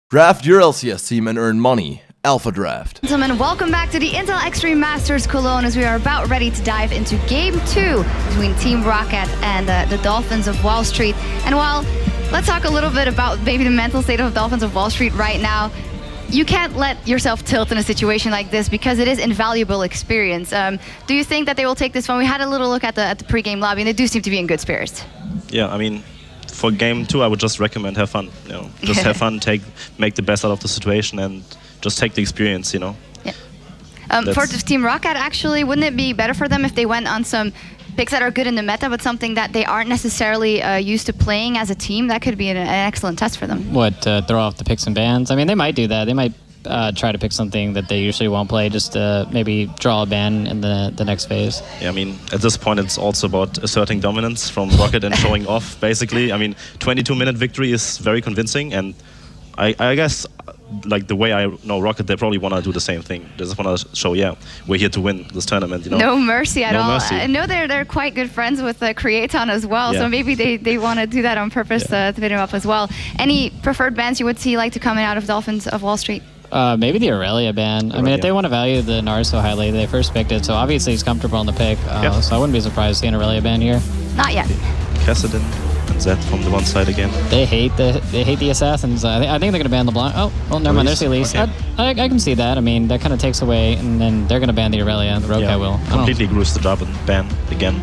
Draft your LCS team and earn money. Alpha Draft. Gentlemen, welcome back to the Intel Extreme Masters Cologne as we are about ready to dive into Game 2 between Team Roccat and the Dolphins of Wall Street. And while let's talk a little bit about maybe the mental state of Dolphins of Wall Street right now. You can't let yourself tilt in a situation like this because it is invaluable experience. Do you think that they will take this one? We had a little look at the pre-game lobby and they do seem to be in good spirits. Yeah, I mean, for Game 2, I would just recommend have fun. You know, just have fun, make the best out of the situation, and just take the experience. You know. Yeah. For Team Roccat, actually, wouldn't it be better for them if they went on some picks that are good in the meta, but something that they aren't necessarily used to playing as a team? That could be an excellent test for them. What, throw off the picks and bans? I mean, they might do that. They might try to pick something that they usually won't play, just to maybe draw a ban in the next phase. Yeah, I mean, at this point, it's also about asserting dominance from Roccat and showing off, basically. I mean, 22-minute victory is very convincing, and I guess, like, the way I know Roccat, they probably want to do the same thing. They just want to show, yeah, we're here to win this tournament, you know? No mercy at all. Mercy. I know they're quite good friends with Creaton as well, yeah. So maybe they want to do that on purpose to hit him up as well. Any preferred bans you would see like to come out of Dolphins of Wall Street? Maybe the Aurelia ban. I mean, if they want to value the Nars so highly, they first picked it, so obviously he's comfortable in the pick, so I wouldn't be surprised to see an Aurelia ban here. Not yet. Kassadin and Zed from the one side again. They hate the Assassins. I think they're going to ban LeBlanc. Oh, well, never mind, there's the Elise. Okay. I can see that. I mean, that kind of takes away, and then they're going to ban the Aurelia, the Roccat will. Completely agrees the Jarvan ban again.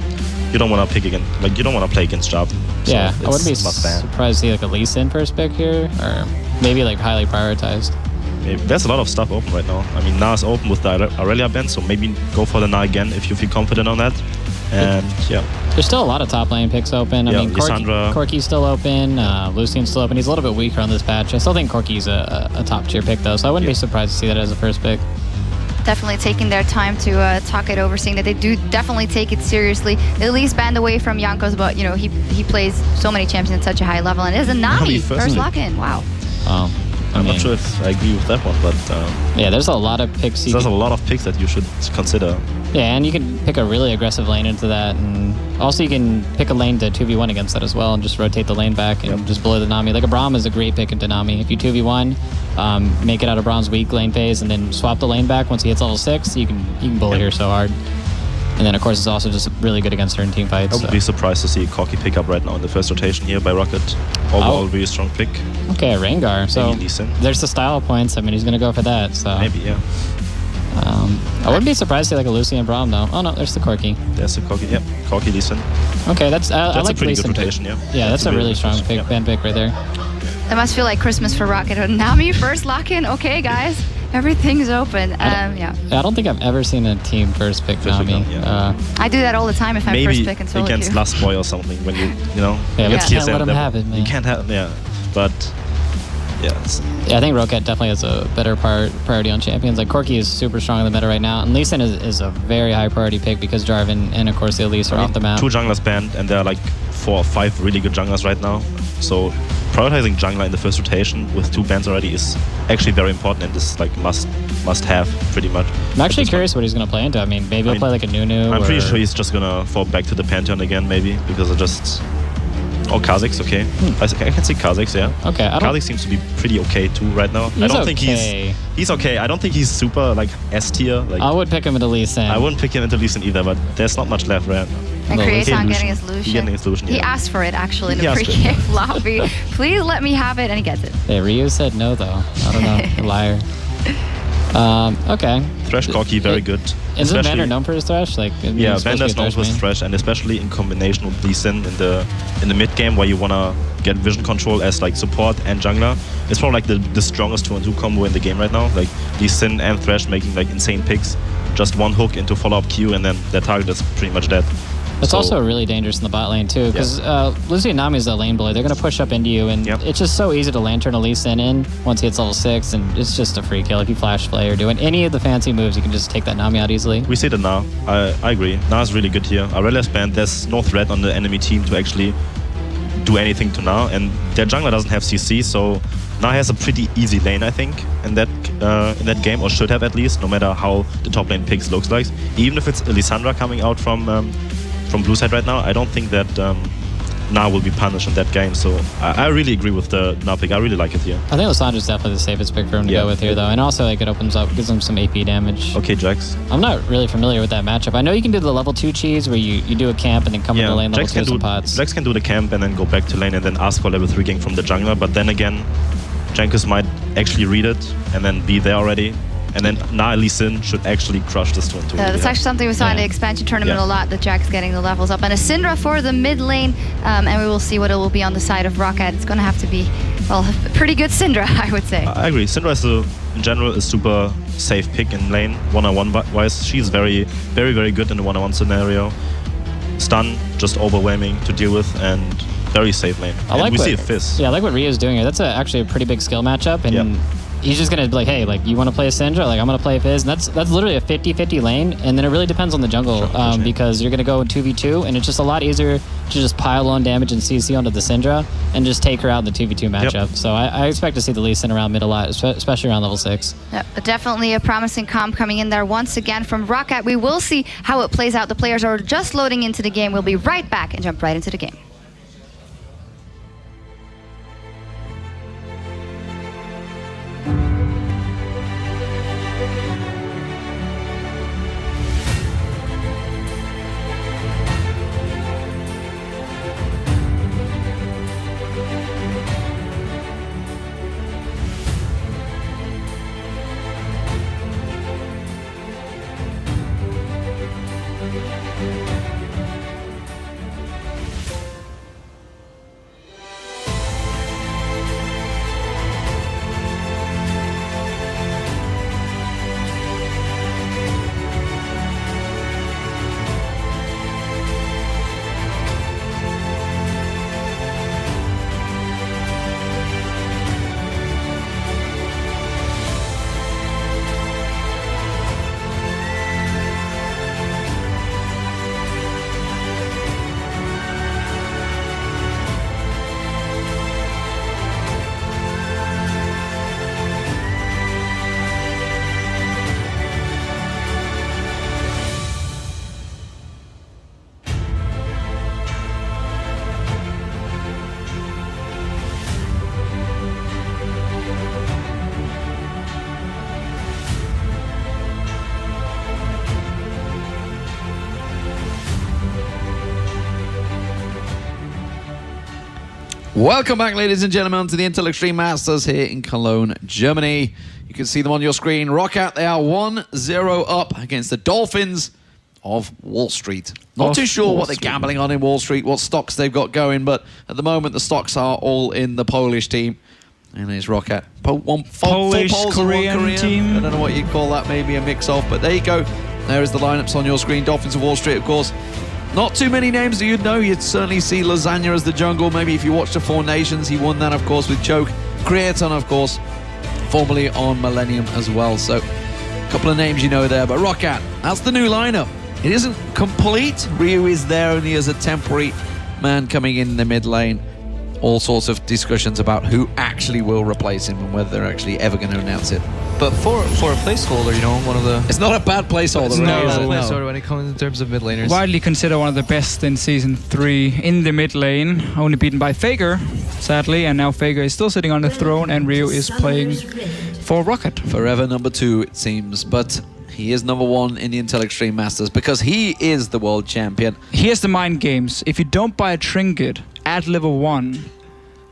You don't want to pick again, like, you don't want to play against Jarvan. So yeah, I wouldn't be surprised to see like a Elise in first pick here, or maybe like highly prioritized. There's a lot of stuff open right now. I mean, Na is open with the Aurelia ban, so maybe go for the Na again if you feel confident on that. And yeah. There's still a lot of top lane picks open. I mean, Corki's still open, Lucian's still open. He's a little bit weaker on this patch. I still think Corki's a top tier pick though, so I wouldn't be surprised to see that as a first pick. Definitely taking their time to talk it over, seeing that they do definitely take it seriously. At least banned away from Jankos, but you know he plays so many champions at such a high level, and it is a Nami first lock-in. Wow. I'm not sure if I agree with that one, but yeah, there's a lot of picks. There's a lot of picks that you should consider. Yeah, and you can pick a really aggressive lane into that, and also you can pick a lane to 2v1 against that as well, and just rotate the lane back and just blow the Nami. Like a Braum is a great pick into Nami. If you 2v1, make it out of Braum's weak lane phase, and then swap the lane back once he hits level 6, you can bully her so hard. And then, of course, it's also just really good against her in team fights. I would be surprised to see a Corki pick up right now in the first rotation here by Roccat. Overall, really strong pick. Okay, Rengar. So there's the style points. I mean, he's going to go for that. So maybe, yeah. I wouldn't be surprised to see like a Lucian and Braum, though. Oh, no, there's the Corki. There's the Corki, yeah. Corki, Lee Sin. Okay, that's I like a pretty good pick. rotation, yeah. Yeah, that's a really strong pick, ban pick right there. That must feel like Christmas for Roccat. Nami first lock-in. Okay, guys. Everything's open. Yeah. I don't think I've ever seen a team first pick Nami. I do that all the time if I'm first pick in solo against queue. Last Boy or something when you know. Yeah, you can't let him have it, man. You can't have, but yeah. Yeah, I think Roccat definitely has a better priority on champions. Like Corki is super strong in the meta right now, and Lee Sin is a very high priority pick because Jarvan and of course the Elise are off the map. 2 junglers banned, and there are like 4 or 5 really good junglers right now. So prioritizing jungler in the first rotation with 2 bans already is actually very important, and this like must have pretty much. I'm actually curious what he's going to play into. I mean, maybe he'll play like a Nunu. I'm pretty sure he's just going to fall back to the Pantheon again, maybe, because it just... Oh, Kha'Zix, okay. I can see Kha'Zix, yeah. Okay, Kha'Zix seems to be pretty okay too right now. I don't think he's okay. I don't think he's super like S tier. Like, I would pick him into Lee Sin. I wouldn't pick him into Lee Sin either, but there's not much left right now. And Creaton getting his Lucian. He asked for it actually in the pre-game lobby. Please let me have it, and he gets it. Hey, Ryu said no though. I don't know, liar. Okay. Thresh Corki, very good. Is it Vander known for his Thresh? Like, yeah, Vander's known for his Thresh, and especially in combination with Lee Sin in the mid game where you wanna get vision control as like support and jungler. It's probably like the strongest 2-on-2 combo in the game right now. Like Lee Sin and Thresh making like insane picks. Just one hook into follow-up Q, and then their target is pretty much dead. It's also really dangerous in the bot lane too, because Lucian and Nami is a lane bully. They're going to push up into you, and it's just so easy to lantern a Lee Sin in once he hits level 6, and it's just a free kill. If you flash play or doing any of the fancy moves, you can just take that Nami out easily. We see the Na. I agree. Na is really good here. Aurelia's banned. There's no threat on the enemy team to actually do anything to Na, and their jungler doesn't have CC, so Na has a pretty easy lane, I think, in that game, or should have at least, no matter how the top lane picks looks like. Even if it's Lissandra coming out from blue side right now, I don't think that Na will be punished in that game. So I really agree with the Na pick. I really like it here. I think Lysandre's definitely the safest pick for him to go with here, though. And also, like, it opens up, gives him some AP damage. Okay, Jax. I'm not really familiar with that matchup. I know you can do the level 2 cheese where you do a camp and then come into lane level 2 some pots. Jax can do the camp and then go back to lane and then ask for level 3 gank from the jungler. But then again, Jankos might actually read it and then be there already. And then Na Lee Sin should actually crush this 2-2. That's actually something we saw in the expansion tournament a lot, that Jack's getting the levels up. And a Syndra for the mid lane, and we will see what it will be on the side of Roccat. It's going to have to be, well, a pretty good Syndra, I would say. I agree. Syndra is in general a super safe pick in lane, one-on-one wise. She's very, very, very good in the one-on-one scenario. Stun, just overwhelming to deal with, and very safe lane. We see a Fizz. Yeah, I like what Rio's doing here. That's actually a pretty big skill matchup. And he's just going to be like, hey, like, you want to play a Syndra? Like, I'm going to play a Fizz. And that's literally a 50-50 lane. And then it really depends on the jungle because you're going to go in 2v2. And it's just a lot easier to just pile on damage and CC onto the Syndra and just take her out in the 2v2 matchup. So I expect to see the Lee Sin around mid a lot, especially around level 6. Yep, but definitely a promising comp coming in there once again from Roccat. We will see how it plays out. The players are just loading into the game. We'll be right back and jump right into the game. Welcome back, ladies and gentlemen, to the Intel Extreme Masters here in Cologne, Germany. You can see them on your screen. Roccat, they are 1-0 up against the Dolphins of Wall Street. Not too sure what they're gambling on in Wall Street, what stocks they've got going, but at the moment the stocks are all in the Polish team. And there's Roccat. Polish, Korean team. I don't know what you'd call that, maybe a mix-of, but there you go. There is the lineups on your screen. Dolphins of Wall Street, of course. Not too many names that you'd know. You'd certainly see Lasagna as the jungle. Maybe if you watched the Four Nations, he won that, of course, with Choke. Creaton, of course, formerly on Millennium as well. So, a couple of names you know there. But Roccat, that's the new lineup. It isn't complete. Ryu is there only as a temporary man coming in the mid lane. All sorts of discussions about who actually will replace him and whether they're actually ever going to announce it. But for a placeholder, you know, one of the... It's not a bad placeholder. It's not a bad placeholder when it comes in terms of mid laners. Widely considered one of the best in Season 3 in the mid lane. Only beaten by Faker, sadly. And now Faker is still sitting on the throne and Ryu is playing for Roccat. Forever number 2, it seems. But he is number 1 in the Intel Extreme Masters because he is the world champion. Here's the mind games. If you don't buy a trinket at level 1,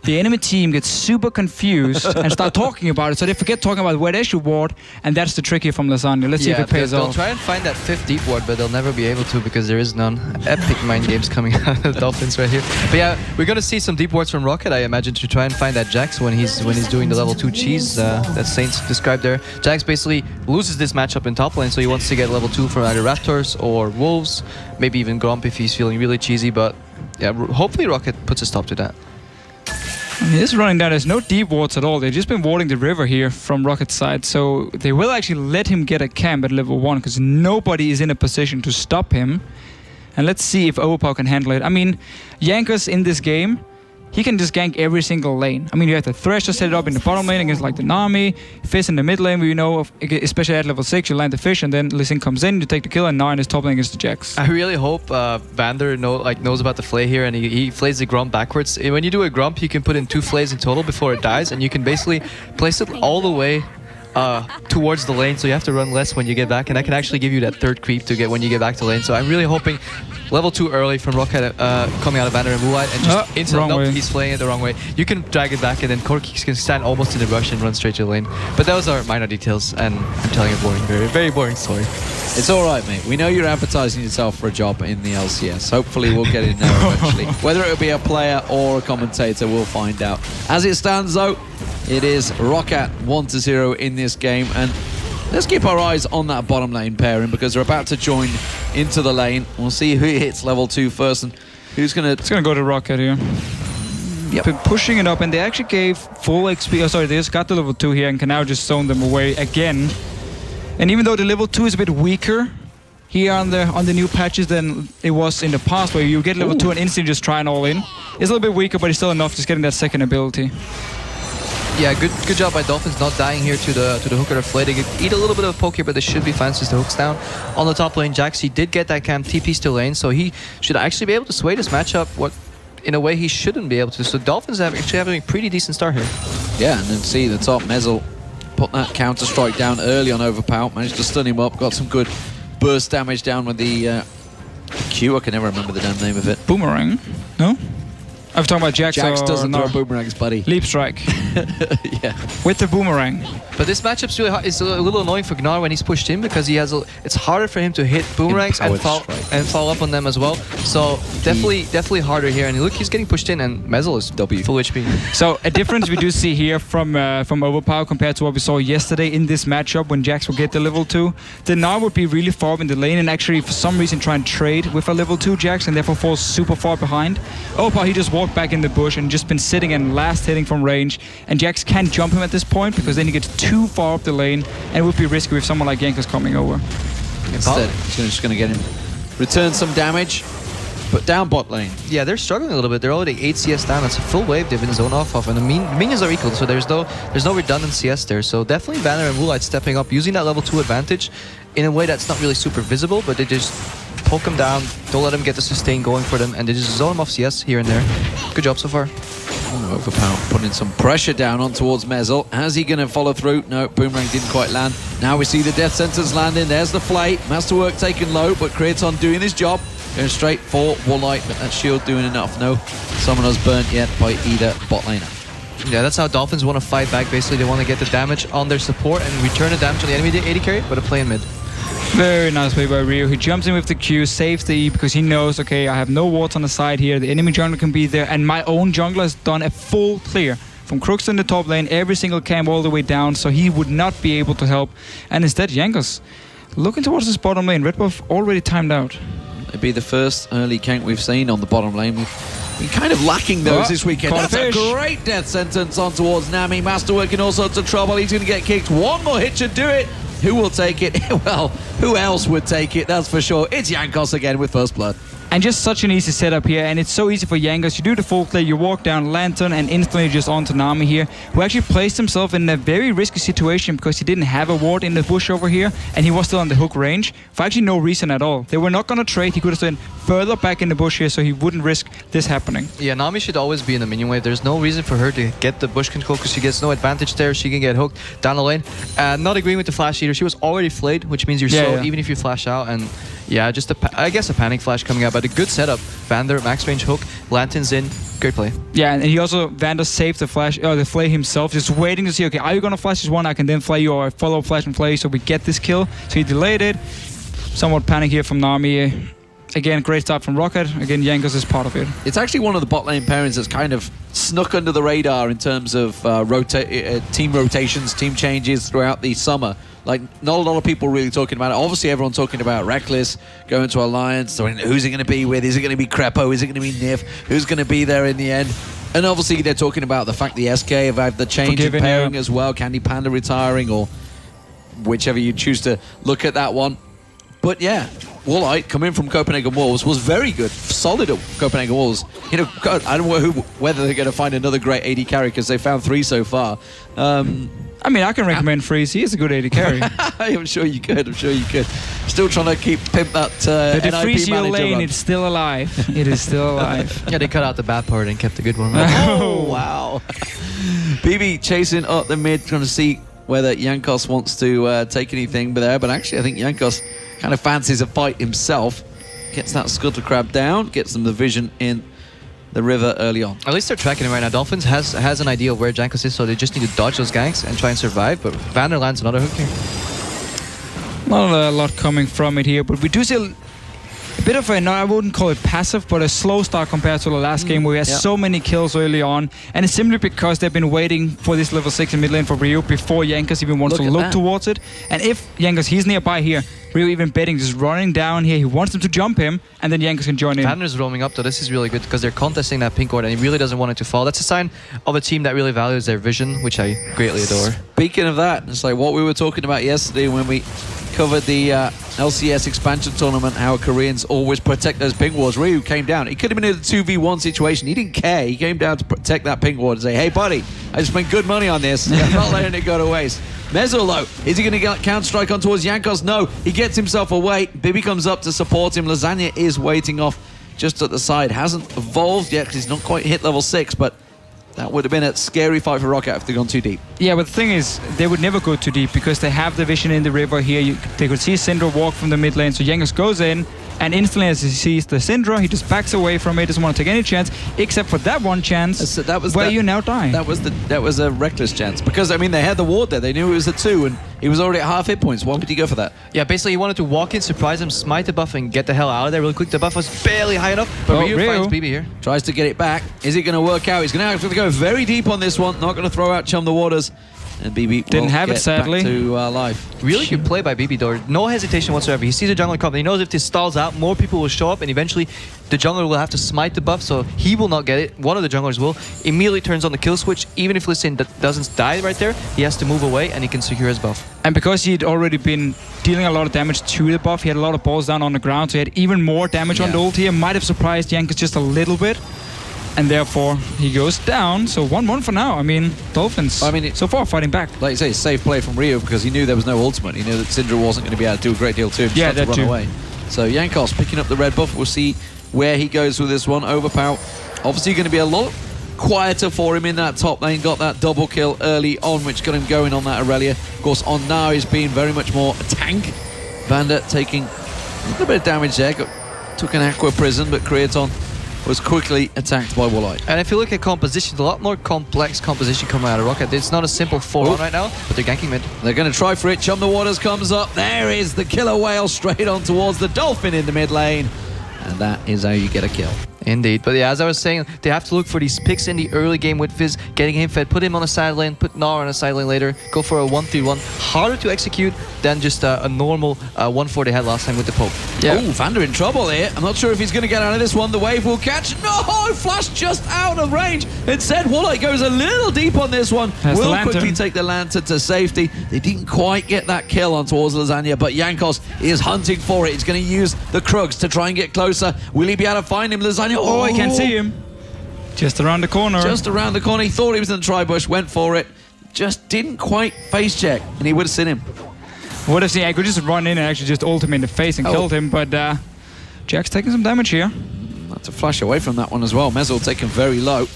the enemy team gets super confused and start talking about it, so they forget talking about where they should ward, and that's the trick here from Lasagna. Let's see if it pays off. They'll try and find that 5th deep ward, but they'll never be able to because there is none. Epic mind games coming out of the Dolphins right here. But yeah, we're gonna see some deep wards from Roccat, I imagine, to try and find that Jax when he's doing the level 2 cheese that Saints described there. Jax basically loses this matchup in top lane, so he wants to get level 2 from either Raptors or Wolves, maybe even Gromp if he's feeling really cheesy. But yeah, hopefully Roccat puts a stop to that. He's running down. There's no deep wards at all. They've just been warding the river here from Rocket's side. So they will actually let him get a camp at level 1 because nobody is in a position to stop him. And let's see if Overpower can handle it. I mean, Jankos in this game he can just gank every single lane. I mean, you have the Thresher set it up in the bottom lane against like the Nami, Fizz in the mid lane, where you know, especially at level 6, you land the fish, and then Lee Sin comes in, you take the kill, and 9 is top lane against the Jax. I really hope Vander knows about the flay here, and he flays the Grump backwards. When you do a Grump, you can put in 2 flays in total before it dies, and you can basically place it all the way towards the lane, so you have to run less when you get back, and that can actually give you that 3rd creep to get when you get back to lane. So I'm really hoping level 2 early from Roccat coming out of Vander and Moonlight, and just instantly, he's playing it the wrong way. You can drag it back, and then Corki can stand almost in the rush and run straight to the lane. But those are minor details, and I'm telling a boring, very, very boring story. It's all right, mate. We know you're advertising yourself for a job in the LCS. Hopefully we'll get in there eventually. Whether it'll be a player or a commentator, we'll find out. As it stands, though, it is Roccat 1-0 in this game, and let's keep our eyes on that bottom lane pairing because they're about to join into the lane. We'll see who hits level 2 first and who's gonna... It's gonna go to Roccat here. Yep. Been pushing it up, and they actually gave full XP. Oh, sorry, they just got the level 2 here and can now just zone them away again. And even though the level 2 is a bit weaker here on the new patches than it was in the past, where you get level 2 and instantly just try and all in, it's a little bit weaker, but it's still enough just getting that second ability. Yeah, good job by Dolphins not dying here to the hook or the flay. They eat a little bit of poke here, but they should be fine since the hook's down. On the top lane, Jax, he did get that camp TP's to lane, so he should actually be able to sway this matchup in a way he shouldn't be able to. So Dolphins actually having a pretty decent start here. Yeah, and then see the top Mezel put that counter strike down early on Overpower, managed to stun him up, got some good burst damage down with the Q. I can never remember the damn name of it. Boomerang? No? I'm talking about Jax. Jax doesn't no. throw boomerangs, buddy. Leap strike. Yeah. With the boomerang. But this matchup's really hard. It's a little annoying for Gnar when he's pushed in because he has it's harder for him to hit boomerangs and follow up on them as well. So definitely harder here. And look, he's getting pushed in, and Mezel is full HP. So a difference we do see here from Overpower compared to what we saw yesterday in this matchup when Jax will get the level 2. The Gnar would be really far up in the lane and actually for some reason try and trade with a level 2 Jax and therefore falls super far behind. Overpower, he just walked back in the bush and just been sitting and last hitting from range, and Jax can't jump him at this point because then he gets too far up the lane and it would be risky with someone like Jankos coming over. Instead, he's just going to get him return some damage, but down bot lane. Yeah, they're struggling a little bit. They're already 8 CS down. That's a full wave they've been zone off of, and the minions are equal, so there's no redundant CS there. So definitely Banner and Moonlight stepping up, using that level 2 advantage in a way that's not really super visible, but they just poke them down, don't let them get the sustain going for them, and they just zone them off CS here and there. Good job so far. Overpower putting some pressure down on towards Mezel. How's he going to follow through? No, Boomerang didn't quite land. Now we see the death sentence landing. There's the flay. Masterwork taken low, but Creaton doing his job. Going straight for Woolite, but that shield doing enough. No summoners burnt yet by either bot laner. Yeah, that's how Dolphins want to fight back. Basically, they want to get the damage on their support and return the damage on the enemy AD carry, but a play in mid. Very nice play by Ryu. He jumps in with the Q, saves the E because he knows, okay, I have no wards on the side here. The enemy jungler can be there, and my own jungler has done a full clear from Crooks in the top lane, every single camp all the way down, so he would not be able to help. And instead, Jankos looking towards this bottom lane. Red buff already timed out. It'd be the first early gank we've seen on the bottom lane. We've been kind of lacking those this weekend. That's a great death sentence on towards Nami. Masterwork in all sorts of trouble. He's going to get kicked. One more hit should do it. Who will take it? Well, who else would take it? That's for sure. It's Jankos again with first blood. And just such an easy setup here, and it's so easy for Jankos. You do the full play, you walk down Lantern, and instantly just onto Nami here, who actually placed himself in a very risky situation because he didn't have a ward in the bush over here, and he was still on the hook range for actually no reason at all. They were not going to trade. He could have stayed further back in the bush here, so he wouldn't risk this happening. Yeah, Nami should always be in the minion wave. There's no reason for her to get the bush control because she gets no advantage there. She can get hooked down the lane. Not agreeing with the flash either. She was already flayed, which means you're even if you flash out. And yeah, just I guess a panic flash coming out, but a good setup. Vander, max range hook, Lantern's in, great play. Yeah, and he also, Vander saved the flash, the flay himself, just waiting to see, okay, are you going to flash this one? I can then flay you, or follow flash and flay, so we get this kill. So he delayed it. Somewhat panic here from Nami. Again, great start from Roccat. Again, Jankos is part of it. It's actually one of the bot lane pairings that's kind of snuck under the radar in terms of team rotations, team changes throughout the summer. Like, not a lot of people really talking about it. Obviously, everyone's talking about Reckless going to Alliance. So who's it going to be with? Is it going to be Crepo? Is it going to be Nif? Who's going to be there in the end? And obviously, they're talking about the fact the SK have had the change in pairing as well. Candy Panda retiring, or whichever you choose to look at that one. But yeah, Woolite, coming from Copenhagen Wolves, was very good, solid at Copenhagen Wolves. You know, God, I don't know whether they're going to find another great AD carry because they found 3 so far. I mean, I can recommend Freeze. He is a good AD carry. I'm sure you could. I'm sure you could. Still trying to pimp that The NIP Defreeze your manager lane, run. it's still alive. It is still alive. Yeah, they cut out the bad part and kept the good one. Oh, wow. BB chasing up the mid, trying to see whether Jankos wants to take anything there. But actually, I think Jankos kind of fancies a fight himself. Gets that Scuttle Crab down, gets them the vision in the river early on. At least they're tracking him right now. Dolphins has an idea of where Jankos is, so they just need to dodge those ganks and try and survive. But Vander lands another hook here. Not a lot coming from it here, but we do see a bit of a, no, I wouldn't call it passive, but a slow start compared to the last game where we had so many kills early on. And it's simply because they've been waiting for this level 6 in mid lane for Ryu before Jankos even wants to look towards it. And if Jankos, he's nearby here, Ryu even betting, just running down here. He wants them to jump him, and then Jankos can join in. Vander's roaming up, though. This is really good because they're contesting that pink ward, and he really doesn't want it to fall. That's a sign of a team that really values their vision, which I greatly adore. Speaking of that, it's like what we were talking about yesterday when we covered the LCS expansion tournament, how Koreans always protect those pink wards. Ryu came down. He could have been in a 2v1 situation. He didn't care. He came down to protect that pink ward and say, hey, buddy, I spent good money on this. I'm not letting it go to waste. Mezzo, though, is he going to get counter-strike on towards Jankos? No. He gets himself away. Bibi comes up to support him. Lasagna is waiting off just at the side. Hasn't evolved yet because he's not quite hit level 6, but that would have been a scary fight for Roccat if they'd gone too deep. Yeah, but the thing is, they would never go too deep because they have the vision in the river here. They could see Syndra walk from the mid lane, so Jankos goes in, and instantly as he sees the Syndra, he just backs away from it, doesn't want to take any chance, except for that one chance where you now die. That was a reckless chance because, I mean, they had the ward there. They knew it was a 2, and he was already at half hit points. Why would he go for that? Yeah, basically he wanted to walk in, surprise him, smite the buff, and get the hell out of there really quick. The buff was barely high enough, but Ryu finds BB here. Tries to get it back. Is it going to work out? He's going to have to go very deep on this one. Not going to throw out Chum the Waters. And BB didn't have it, sadly. Back to life. Really good play by BB though. No hesitation whatsoever. He sees the jungler coming. He knows if this stalls out, more people will show up, and eventually the jungler will have to smite the buff, so he will not get it. One of the junglers will. Immediately turns on the kill switch. Even if Lissin doesn't die right there, he has to move away, and he can secure his buff. And because he'd already been dealing a lot of damage to the buff, he had a lot of balls down on the ground, so he had even more damage on the ult here. Might have surprised Jankos just a little bit. And therefore, he goes down. So 1-1 for now. I mean, Dolphins, so far fighting back. Like you say, safe play from Ryu because he knew there was no ultimate. He knew that Syndra wasn't going to be able to do a great deal to him. Yeah, to run away. So Jankos picking up the red buff. We'll see where he goes with this one. Overpower, obviously going to be a lot quieter for him in that top lane. Got that double kill early on, which got him going on that Aurelia. Of course, on now he's being very much more a tank. Vander taking a little bit of damage there. Took an Aqua Prison, but Creaton was quickly attacked by Woolite. And if you look at composition, a lot more complex composition coming out of Roccat. It's not a simple 4-1 right now, but they're ganking mid. They're going to try for it. Chum the Waters comes up. There is the killer whale straight on towards the Dolphin in the mid lane. And that is how you get a kill. Indeed. But yeah, as I was saying, they have to look for these picks in the early game with Fizz, getting him fed, put him on a side lane, put Gnar on a side lane later, go for a 1-3-1. Harder to execute than just a normal 1-4 they had last time with the Pope. Yeah. Oh, Vander in trouble here. I'm not sure if he's going to get out of this one. The wave will catch. No! Flash just out of range. Instead, Woolite goes a little deep on this one. Will quickly take the Lantern to safety. They didn't quite get that kill on towards Lasagna, but Jankos is hunting for it. He's going to use the Krugs to try and get closer. Will he be able to find him? Lasagna. Oh, I can't see him. Just around the corner. Just around the corner. He thought he was in the tri-bush, went for it. Just didn't quite face check, and he would have seen him. Would have seen. I could just run in and actually just ult him in the face and killed him, but Jack's taking some damage here. Not to flash away from that one as well. Mezzo taken very low.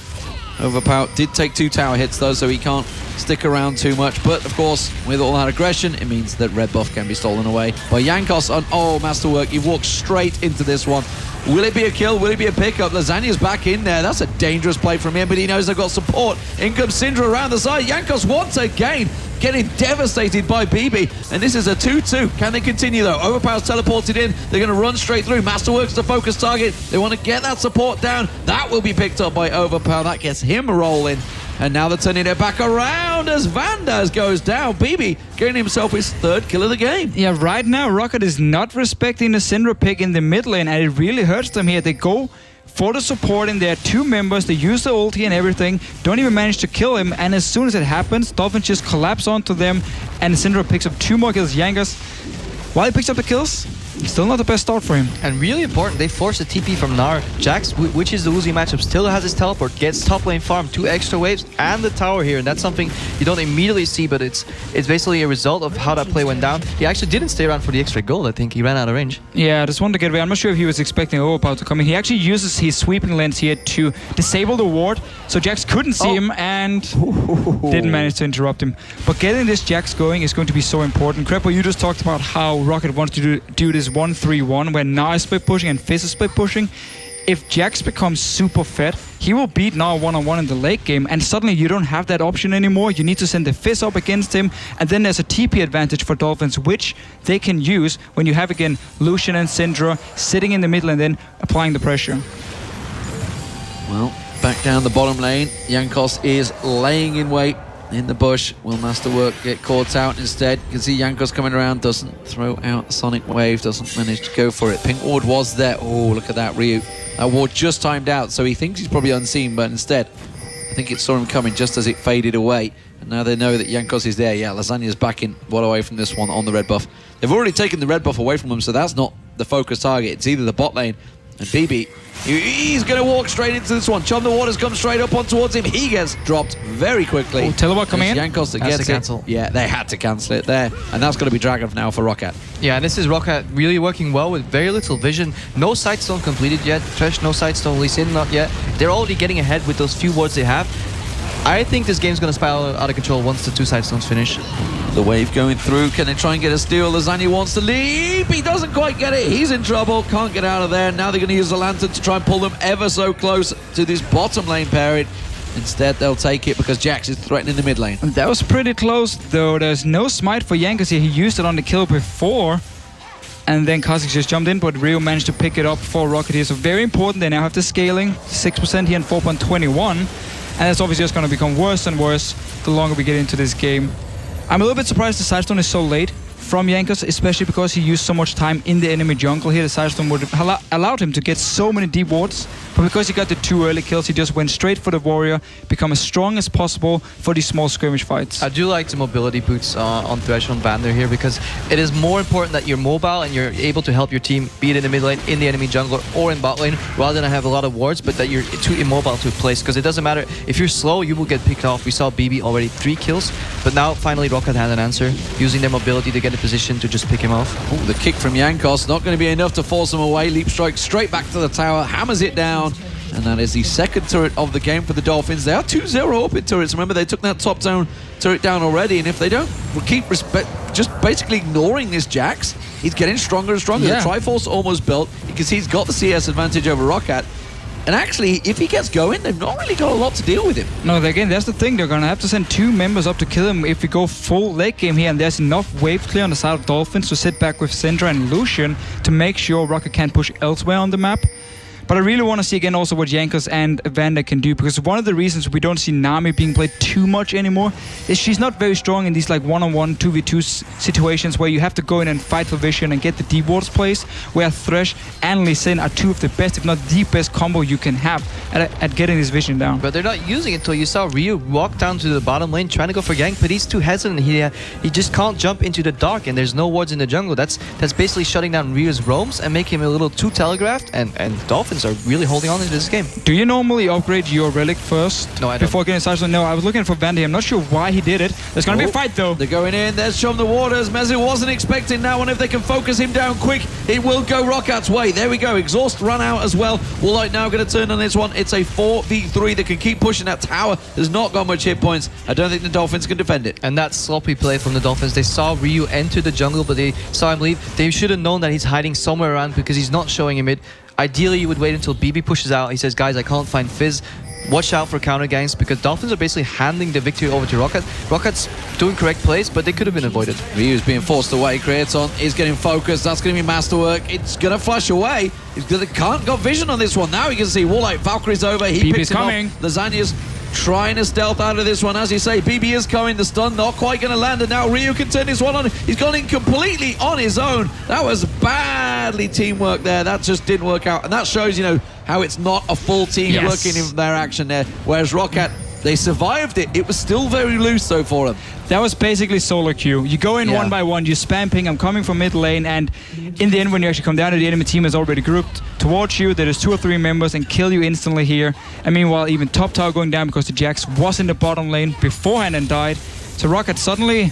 Overpower did take 2 tower hits though, so he can't stick around too much. But of course, with all that aggression, it means that red buff can be stolen away by Jankos. On masterwork, he walked straight into this one. Will it be a kill? Will it be a pickup? Lasagna's back in there. That's a dangerous play from him, but he knows they've got support. In comes Syndra around the side. Jankos once again getting devastated by BB, and this is a 2-2. Can they continue though? Overpower's teleported in. They're going to run straight through. Masterwork's the focus target. They want to get that support down. That will be picked up by Overpower. That gets him rolling. And now they're turning it back around as Vanders goes down. BB getting himself his 3rd kill of the game. Yeah, right now Roccat is not respecting the Syndra pick in the mid lane, and it really hurts them here. They go for the support in there, 2 members, they use the ulti and everything, don't even manage to kill him, and as soon as it happens, Dolphins just collapse onto them, and Syndra picks up 2 more kills. Jankos, while he picks up the kills, Still not the best start for him. And really important, they force a TP from Gnar. Jax, which is the Uzi matchup, still has his teleport, gets top lane farm, 2 extra waves, and the tower here. And that's something you don't immediately see, but it's basically a result of how that play went down. He actually didn't stay around for the extra gold, I think. He ran out of range. Yeah, I just wanted to get away. I'm not sure if he was expecting overpower to come in. He actually uses his sweeping lens here to disable the ward, so Jax couldn't see him and didn't manage to interrupt him. But getting this Jax going is going to be so important. Crepo, you just talked about how Roccat wants to do this 1-3-1 where Gnar is split pushing and Fizz is split pushing. If Jax becomes super fed, he will beat Gnar one-on-one in the late game, and suddenly you don't have that option anymore. You need to send the Fizz up against him, and then there's a TP advantage for Dolphins, which they can use when you have, again, Lucian and Syndra sitting in the middle and then applying the pressure. Well, back down the bottom lane, Jankos is laying in wait in the bush. Will Masterwork get caught out instead? You can see Jankos coming around, doesn't throw out Sonic Wave, doesn't manage to go for it. Pink ward was there. Oh, look at that, Ryu. That ward just timed out, so he thinks he's probably unseen, but instead, I think it saw him coming just as it faded away. And now they know that Jankos is there. Yeah, Lasagna's backing well away from this one on the red buff. They've already taken the red buff away from them, so that's not the focus target. It's either the bot lane and BB. He's going to walk straight into this one. Chum the Waters comes straight up on towards him. He gets dropped very quickly. Oh, Teleport coming in. Jankos that gets cancel. Yeah, they had to cancel it there. And that's going to be Dragon now for Roccat. Yeah, and this is Roccat really working well with very little vision. No Sightstone completed yet. Thresh, no Sightstone. Lee Sin, not yet. They're already getting ahead with those few wards they have. I think this game's going to spiral out of control once the 2 Sightstones finish. The wave going through. Can they try and get a steal? Lasagna wants to leap. He doesn't quite get it. He's in trouble. Can't get out of there. Now they're going to use the lantern to try and pull them ever so close to this bottom lane pairing. Instead, they'll take it because Jax is threatening the mid lane. That was pretty close, though. There's no smite for Jankos here. He used it on the kill before. And then Kha'Zix just jumped in, but Rio managed to pick it up for Roccat here. So very important. They now have the scaling. 6% here and 4.21. And that's obviously just going to become worse and worse the longer we get into this game. I'm a little bit surprised the Sidestone is so late from Jankos, especially because he used so much time in the enemy jungle here. The Sidestone would have allowed him to get so many deep wards, but because he got the 2 early kills, he just went straight for the warrior, become as strong as possible for these small skirmish fights. I do like the mobility boots on Thresh on Vander here, because it is more important that you're mobile and you're able to help your team, be it in the mid lane, in the enemy jungle, or in bot lane, rather than have a lot of wards, but that you're too immobile to place, because it doesn't matter. If you're slow, you will get picked off. We saw BB already 3 kills, but now finally Roccat had an answer, using their mobility to get a position to just pick him off. Oh, the kick from Jankos, not going to be enough to force him away. Leap strike straight back to the tower, hammers it down. And that is the second turret of the game for the Dolphins. They are 2-0 up in turrets. Remember, they took that top zone turret down already. And if they don't keep just basically ignoring this Jax, he's getting stronger and stronger. Yeah. The Triforce almost built. You can see he's got the CS advantage over Roccat. And actually, if he gets going, they've not really got a lot to deal with him. No, again, that's the thing. They're going to have to send 2 members up to kill him if we go full late game here. And there's enough wave clear on the side of Dolphins to sit back with Syndra and Lucian to make sure Roccat can't push elsewhere on the map. But I really want to see again also what Jankos and Vander can do, because one of the reasons we don't see Nami being played too much anymore is she's not very strong in these like one-on-one 2v2 situations where you have to go in and fight for vision and get the deep wards placed, where Thresh and Lee Sin are 2 of the best, if not the best combo you can have at getting this vision down. But they're not using it until you saw Ryu walk down to the bottom lane trying to go for gank, but he's too hesitant. He just can't jump into the dark, and there's no wards in the jungle. That's basically shutting down Ryu's roams and making him a little too telegraphed, and Dolphins are really holding on into this game. Do you normally upgrade your relic first? No, I don't. Before getting Sidestone? No, I was looking for Vander. I'm not sure why he did it. There's going to be a fight though. They're going in. There's Chum the Waters. Mezzo wasn't expecting that one. If they can focus him down quick, it will go Rockat's way. There we go. Exhaust run out as well. Woolite now going to turn on this one. It's a 4v3 that can keep pushing. That tower has not got much hit points. I don't think the Dolphins can defend it. And that sloppy play from the Dolphins. They saw Ryu enter the jungle, but they saw him leave. They should have known that he's hiding somewhere around because he's not showing him it. Ideally, you would wait until BB pushes out. He says, guys, I can't find Fizz. Watch out for counter ganks, because Dolphins are basically handing the victory over to Roccat. Rockat's doing correct plays, but they could have been avoided. Ryu's being forced away. Creaton is getting focused. That's going to be masterwork. It's going to flash away. Can't got vision on this one. Now you can see Woolite. Valkyrie's over. He BB's picks him coming. up. Lasagna's trying to stealth out of this one. As you say, BB is coming. The stun not quite going to land, and now Ryu can turn this one on. He's gone in completely on his own. That was badly teamwork there. That just didn't work out, and that shows, you know, how it's not a full team working in their action there. Whereas Roccat They survived it. It was still very loose though for them. That was basically solo queue. You go in one by one, you spam ping, I'm coming from mid lane, and in the end when you actually come down to the enemy team is already grouped towards you, there is 2 or 3 members and kill you instantly here. And meanwhile even top tower going down because the Jax was in the bottom lane beforehand and died. So Roccat suddenly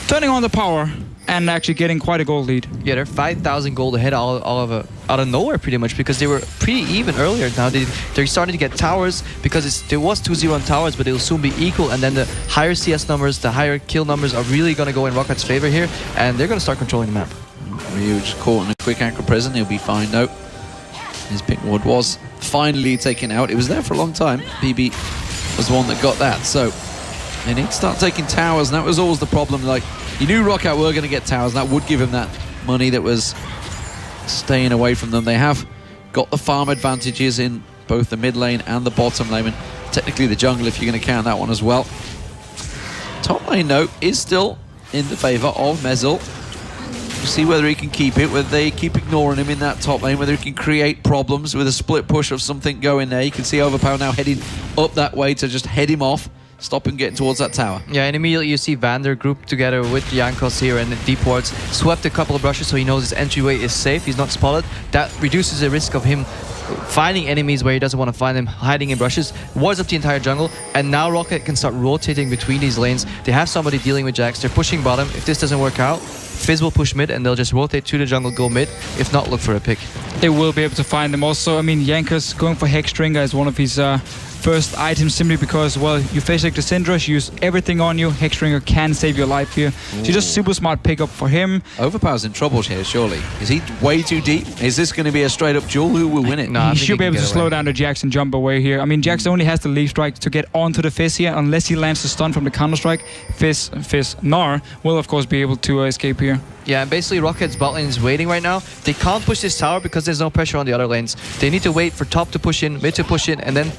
turning on the power and actually getting quite a gold lead. Yeah, they're 5,000 gold ahead out of nowhere pretty much, because they were pretty even earlier. Now they're starting to get towers because there was 2-0 on towers, but they'll soon be equal, and then the higher CS numbers, the higher kill numbers are really going to go in Rockat's favor here, and they're going to start controlling the map. Huge caught in a quick anchor prison. He'll be fine though. His pick ward was finally taken out. It was there for a long time. BB was the one that got that. So they need to start taking towers, and that was always the problem. Like, you knew Roccat were going to get towers, and that would give him that money that was staying away from them. They have got the farm advantages in both the mid lane and the bottom lane, and technically the jungle if you're going to count that one as well. Top lane, though, is still in the favour of Mezil. We'll see whether he can keep it, whether they keep ignoring him in that top lane, whether he can create problems with a split push of something going there. You can see Overpower now heading up that way to just head him off, stop him getting towards that tower. Yeah, and immediately you see Vander grouped together with Jankos here and the deep wards, swept a couple of brushes so he knows his entryway is safe, he's not spotted. That reduces the risk of him finding enemies where he doesn't want to find them, hiding in brushes, wards up the entire jungle, and now Roccat can start rotating between these lanes. They have somebody dealing with Jax, they're pushing bottom. If this doesn't work out, Fizz will push mid and they'll just rotate to the jungle, go mid. If not, look for a pick. They will be able to find them also. I mean, Jankos going for Hexdrinker is one of his first items, simply because, well, you face like the Syndra, she use everything on you. Hexdrinker can save your life here. So just super smart pickup for him. Overpower's in trouble here, surely. Is he way too deep? Is this going to be a straight up duel? Who will win it? No, he should be able to slow down the Jax and jump away here. I mean, Jax only has the leaf strike to get onto the Fizz here, unless he lands the stun from the counter strike. Fizz, Gnar will of course be able to escape here. Yeah, and basically Rockat's bot lane is waiting right now. They can't push this tower because there's no pressure on the other lanes. They need to wait for top to push in, mid to push in, and then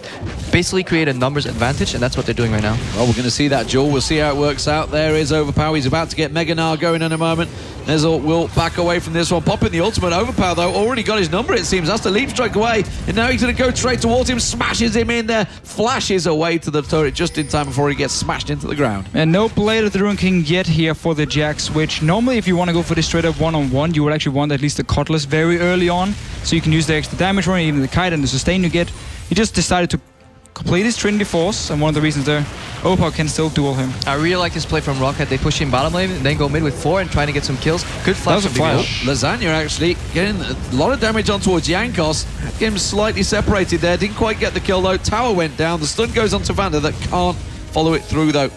basically create a numbers advantage, and that's what they're doing right now. Well, we're going to see that duel. We'll see how it works out. There is Overpower. He's about to get Mega Gnar going in a moment. Nezil will back away from this one. Popping the ultimate. Overpower, though, already got his number, it seems. That's the leap strike away. And now he's going to go straight towards him, smashes him in there, flashes away to the turret just in time before he gets smashed into the ground. And no Blade of the Ruin King yet here for the Jax, which normally if you want to go for this straight up one-on-one, you would actually want at least the Cutlass very early on, so you can use the extra damage run, even the kite and the sustain you get. He just decided to complete his Trinity Force, and one of the reasons there, Overpower can still duel him. I really like this play from Roccat. They push in bottom lane and then go mid with 4 and trying to get some kills. Good flash. That was a flash. Lasagna actually getting a lot of damage on towards Jankos. Getting him slightly separated there. Didn't quite get the kill though. Tower went down. The stun goes on to Vander that can't follow it through though.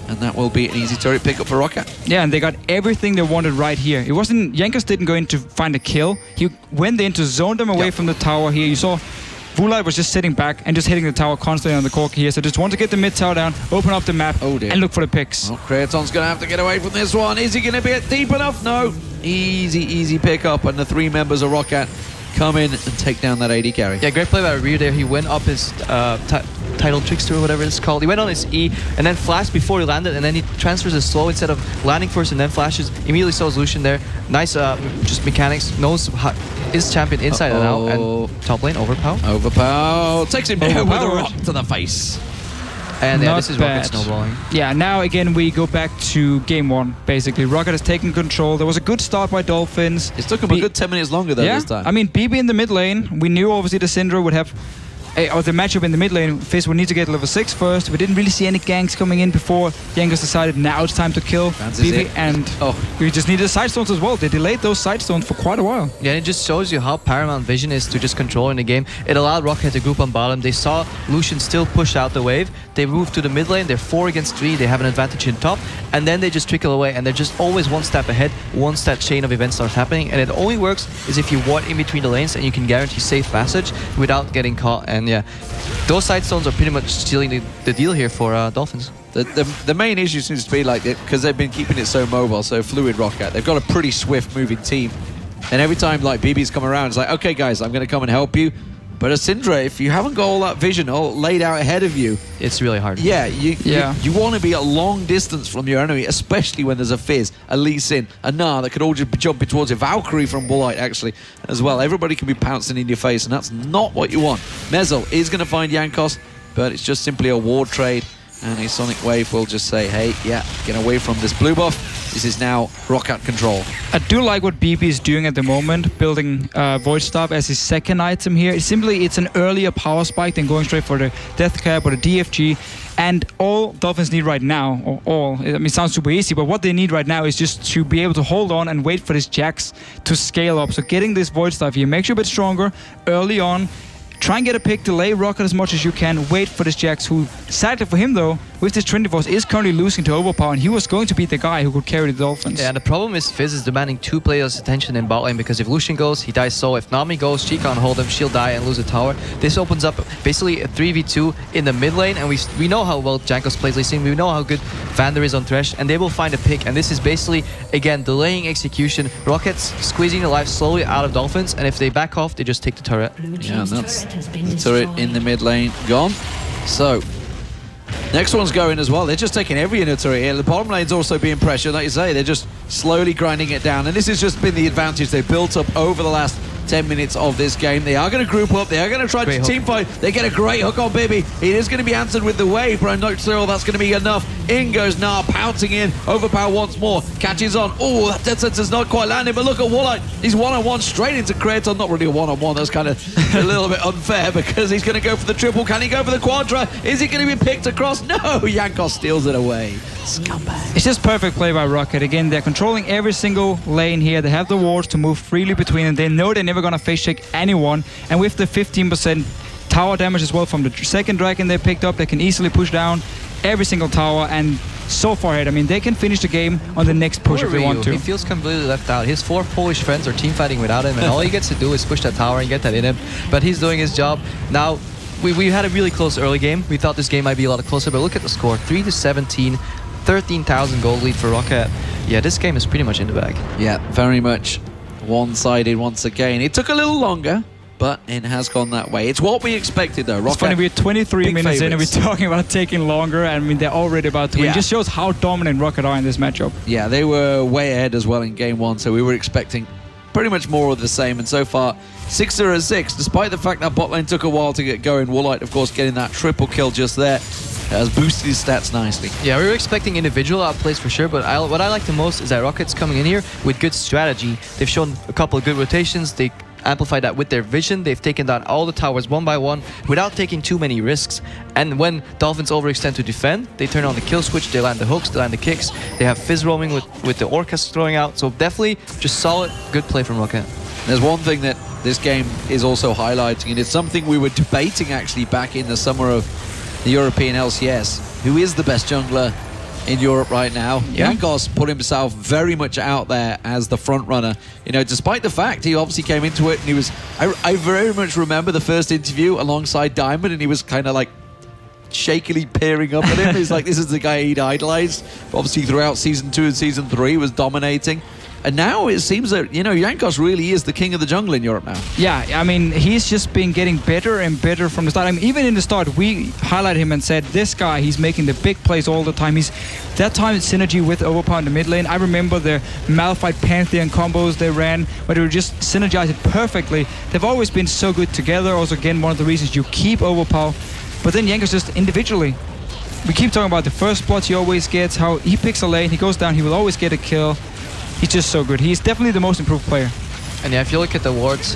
And that will be an easy turret pickup for Roccat. Yeah, and they got everything they wanted right here. It wasn't... Jankos didn't go in to find a kill. He went in to zone them away from the tower here. You saw Vulite was just sitting back and just hitting the tower constantly on the cork here. So just want to get the mid tower down, open up the map, and look for the picks. Oh, Creaton's going to have to get away from this one. Is he going to be deep enough? No. Easy pickup. And the 3 members of Roccat come in and take down that AD carry. Yeah, great play by Ryu there. He went up his title trickster or whatever it's called. He went on his E and then flashed before he landed, and then he transfers his slow instead of landing first and then flashes. Immediately saw his Lucian there. Nice just mechanics. Knows how is champion inside and out. And top lane, Overpower. Overpower takes him down with a rock to the face. And yeah, Not this is bad. Rocket snowballing. Yeah, now again we go back to game 1, basically. Roccat has taken control. There was a good start by Dolphins. It took him a good 10 minutes longer though this time. I mean, BB in the mid lane. We knew obviously the Syndra would have... or the matchup in the mid lane, Fizz would need to get level 6 first. We didn't really see any ganks coming in before Jankos decided now it's time to kill BB, and we just needed side stones as well. They delayed those side stones for quite a while. Yeah, it just shows you how paramount vision is to just controlling the game. It allowed Roccat to group on bottom. They saw Lucian still push out the wave. They moved to the mid lane. They're 4 against 3. They have an advantage in top, and then they just trickle away, and they're just always one step ahead once that chain of events starts happening. And it only works is if you ward in between the lanes and you can guarantee safe passage without getting caught. And yeah, those side stones are pretty much stealing the deal here for Dolphins. The main issue seems to be like because they've been keeping it so mobile, so fluid. Roccat, they've got a pretty swift moving team, and every time like BB's come around, it's like, okay guys, I'm going to come and help you. But as Syndra, if you haven't got all that vision all laid out ahead of you, it's really hard. Yeah, you want to be a long distance from your enemy, especially when there's a Fizz, a Lee Sin, a Gnar that could all just be jumping towards you. Valkyrie from Bullite, actually, as well. Everybody can be pouncing in your face, and that's not what you want. Mezil is going to find Jankos. but it's just simply a ward trade. And a Sonic Wave will just say, hey, yeah, get away from this blue buff. This is now Roccat control. I do like what BB is doing at the moment, building Void Staff as his second item here. It's an earlier power spike than going straight for the Death Cap or the DFG. And all Dolphins need right now, or all, I mean, it sounds super easy, but what they need right now is just to be able to hold on and wait for this Jax to scale up. So getting this Void Staff here makes you a bit stronger early on. Try and get a pick, delay Roccat as much as you can, wait for this Jax, who, sadly for him though, with this Trinity Force, is currently losing to Overpower, and he was going to be the guy who could carry the Dolphins. Yeah, and the problem is Fizz is demanding 2 players' attention in bot lane, because if Lucian goes, he dies solo. If Nami goes, she can't hold him, she'll die and lose a tower. This opens up basically a 3v2 in the mid lane, and we know how well Jankos plays Lee Sin, we know how good Vander is on Thresh, and they will find a pick, and this is basically, again, delaying execution. Rocket's squeezing the life slowly out of Dolphins, and if they back off, they just take the turret. Yeah, and that's the turret in the mid lane gone. So, next one's going as well. They're just taking every inner turret here. The bottom lane's also being pressured. Like you say, they're just slowly grinding it down. And this has just been the advantage they built up over the last 10 minutes of this game. They are going to group up. They are going to try to team fight. They get a great hook on Bibi. It is going to be answered with the wave, but I'm not sure that's going to be enough. In goes Gnar, pouncing in. Overpower once more. Catches on. Oh, that dead sentence's not quite landing, but look at Walleye. He's one-on-one straight into Kratos. Not really a one-on-one. That's kind of a little bit unfair, because he's going to go for the triple. Can he go for the quadra? Is he going to be picked across? No! Jankos steals it away. Scumbag. It's just perfect play by Roccat. Again, they're controlling every single lane here. They have the wards to move freely between them. They know they're never going to face check anyone. And with the 15% tower damage as well from the second dragon they picked up, they can easily push down every single tower. And so far ahead, I mean, they can finish the game on the next push if they want to. He feels completely left out. His 4 Polish friends are team fighting without him, and all he gets to do is push that tower and get that in him. But he's doing his job. Now, we had a really close early game. We thought this game might be a lot closer, but look at the score. 3-17. 13,000 gold lead for Roccat. Yeah, this game is pretty much in the bag. Yeah, very much one-sided once again. It took a little longer, but it has gone that way. It's what we expected, though. Roccat, it's funny, we're 23 minutes in and we're talking about taking longer, and I mean, they're already about to win. It just shows how dominant Roccat are in this matchup. Yeah, they were way ahead as well in game 1, so we were expecting pretty much more of the same, and so far 6-0-6, despite the fact that bot lane took a while to get going. Woolite, of course, getting that triple kill just there has boosted his stats nicely. Yeah, we were expecting individual outplays for sure, but what I like the most is that Rocket's coming in here with good strategy. They've shown a couple of good rotations. They amplified that with their vision. They've taken down all the towers one by one without taking too many risks. And when Dolphins overextend to defend, they turn on the kill switch, they land the hooks, they land the kicks. They have Fizz roaming with the Orcas throwing out. So definitely just solid, good play from Roccat. There's one thing that this game is also highlighting, and it's something we were debating actually back in the summer of the European LCS. Who is the best jungler in Europe right now? Jankos put himself very much out there as the front runner. You know, despite the fact he obviously came into it and he was... I very much remember the first interview alongside Diamond, and he was kind of like shakily peering up at him. He's like, this is the guy he'd idolized. Obviously throughout Season 2 and Season 3 was dominating. And now it seems that, you know, Jankos really is the king of the jungle in Europe now. Yeah, I mean, he's just been getting better and better from the start. I mean, even in the start, we highlighted him and said, this guy, he's making the big plays all the time. That time, synergy with Overpower in the mid lane. I remember the Malphite Pantheon combos they ran, where they were just synergized perfectly. They've always been so good together. Also, again, one of the reasons you keep Overpower. But then Jankos just individually. We keep talking about the first plots he always gets, how he picks a lane, he goes down, he will always get a kill. He's just so good. He's definitely the most improved player. And yeah, if you look at the wards,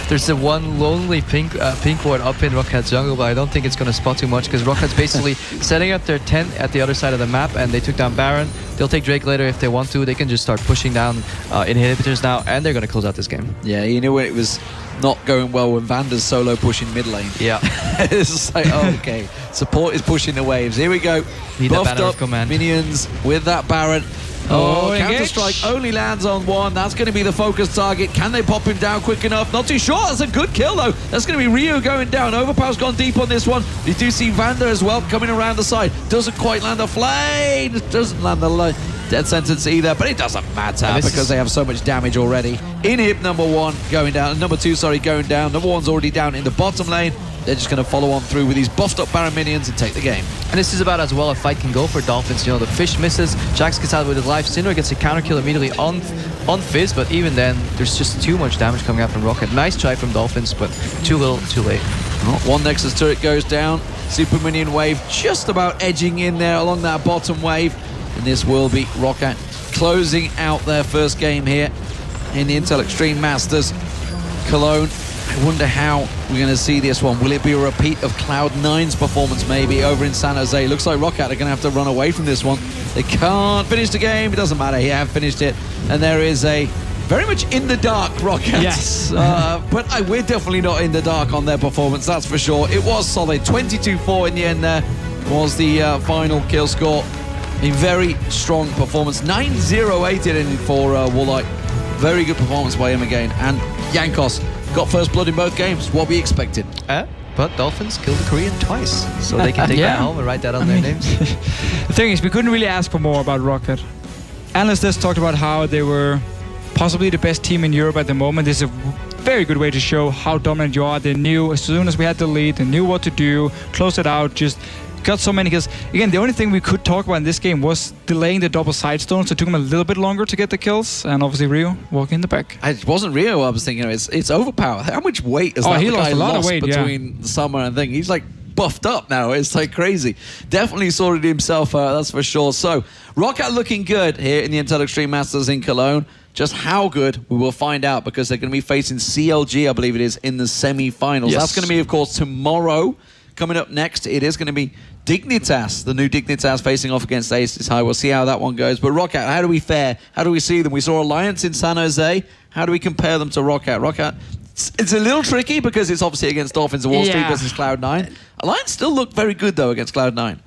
there's the one lonely pink ward up in Rockat's jungle, but I don't think it's going to spot too much, because Rockat's basically setting up their tent at the other side of the map, and they took down Baron. They'll take Drake later if they want to. They can just start pushing down inhibitors now, and they're going to close out this game. Yeah, you knew it was not going well when Vander's solo pushing mid lane. Yeah. It's just like, oh, okay. Support is pushing the waves. Here we go. Need Buffed that up command. Minions with that Baron. Oh, Counter-Strike engage. only lands on one. That's going to be the focus target. Can they pop him down quick enough? Not too sure. That's a good kill, though. That's going to be Ryu going down. Overpower's gone deep on this one. You do see Vander as well coming around the side. Doesn't quite land the flame. Doesn't land the dead sentence either, but it doesn't matter because they have so much damage already. Inhib number 1 going down. Number 2, sorry, going down. Number 1's already down in the bottom lane. They're just going to follow on through with these buffed up Baron minions and take the game. And this is about as well a fight can go for Dolphins. You know, the Fish misses, Jax gets out with his life, Syndra gets a counter kill immediately on Fizz, but even then, there's just too much damage coming out from Roccat. Nice try from Dolphins, but too little, too late. One Nexus turret goes down. Super Minion wave just about edging in there along that bottom wave. And this will be Roccat closing out their first game here in the Intel Extreme Masters Cologne. I wonder how we're going to see this one. Will it be a repeat of Cloud9's performance maybe over in San Jose? Looks like Roccat are going to have to run away from this one. They can't finish the game. It doesn't matter. He have finished it. And there is a very much in the dark Roccat. Yes. But we're definitely not in the dark on their performance, that's for sure. It was solid. 22-4 in the end there was the final kill score. A very strong performance. 9-0-8 it ended for Woolite. Very good performance by him again. And Jankos got first blood in both games. What we expected. But Dolphins killed the Korean twice, so they can take that home and write that on their names. The thing is, we couldn't really ask for more about Roccat. Analysts just talked about how they were possibly the best team in Europe at the moment. This is a very good way to show how dominant you are. They knew as soon as we had the lead, they knew what to do, close it out, just got so many kills. Again, the only thing we could talk about in this game was delaying the double side stones, so it took them a little bit longer to get the kills, and obviously Rio walking in the back. It wasn't Rio I was thinking of. It's Overpower. How much weight has that he guy lost a lot of weight between the summer and thing? He's like buffed up now. It's like crazy. Definitely sorted himself out, that's for sure. So, Roccat looking good here in the Intel Extreme Masters in Cologne. Just how good, we will find out, because they're going to be facing CLG, I believe it is, in the semi-finals. Yes. That's going to be, of course, tomorrow. Coming up next, it is going to be Dignitas, the new Dignitas facing off against Aces High. We'll see how that one goes. But Roccat, how do we fare? How do we see them? We saw Alliance in San Jose. How do we compare them to Roccat? Roccat, it's a little tricky because it's obviously against Dolphins of Wall Street versus Cloud9. Alliance still looked very good, though, against Cloud9.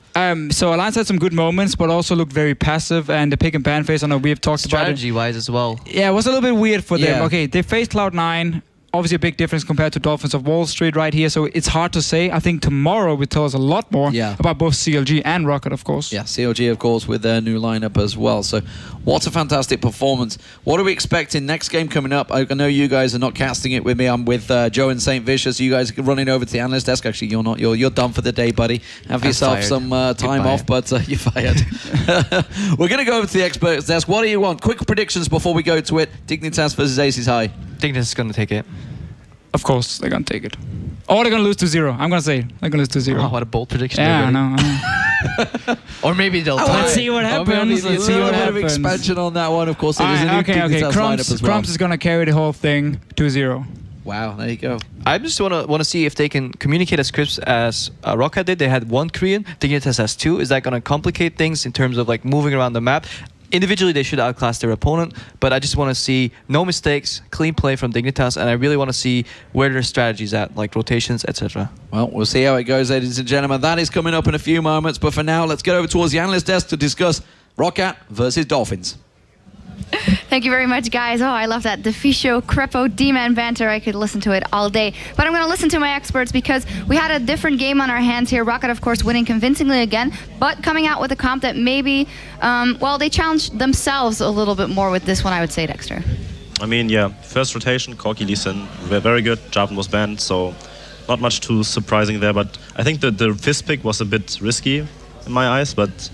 So Alliance had some good moments, but also looked very passive, and the pick and ban phase, I know we have talked about it. Strategy-wise as well. Yeah, it was a little bit weird for them. Yeah. Okay, they faced Cloud9. Obviously a big difference compared to Dolphins of Wall Street right here, so it's hard to say. I think tomorrow will tell us a lot more about both CLG and Roccat, of course. Yeah, CLG, of course, with their new lineup as well. So, what a fantastic performance. What are we expecting next game coming up? I know you guys are not casting it with me. I'm with Joe and St. Vicious. You guys are running over to the analyst desk. Actually, you're not. You're done for the day, buddy. Have yourself some time off, but you're fired. We're going to go over to the experts desk. What do you want? Quick predictions before we go to it. Dignitas versus Aces High. Dignitas is going to take it. Of course, they're going to take it. Or they're going to lose 2-0. I'm going to say they're going to lose 2-0. Oh, what a bold prediction. Yeah, I know. Or maybe they'll tie. Let's see what happens. Let's see what happens. Expansion on that one, of course. It is a new Dignitas lineup as well. Crumbs is going to carry the whole thing 2-0. Wow, there you go. I just want to see if they can communicate as crisp as Roccat did. They had one Korean. Dignitas has two. Is that going to complicate things in terms of like moving around the map? Individually, they should outclass their opponent, but I just want to see no mistakes, clean play from Dignitas, and I really want to see where their strategy's at, like rotations, etc. Well, we'll see how it goes, ladies and gentlemen. That is coming up in a few moments, but for now, let's get over towards the analyst desk to discuss Roccat versus Dolphins. Thank you very much, guys. Oh, I love that. The Fisho, Crepo, D-Man banter. I could listen to it all day. But I'm going to listen to my experts because we had a different game on our hands here. Roccat, of course, winning convincingly again, but coming out with a comp that maybe, they challenged themselves a little bit more with this one, I would say, Dexter. I mean, yeah, first rotation, Corky Lee Sin, were very good. Jarvan was banned, so not much too surprising there. But I think the Fizz pick was a bit risky in my eyes, but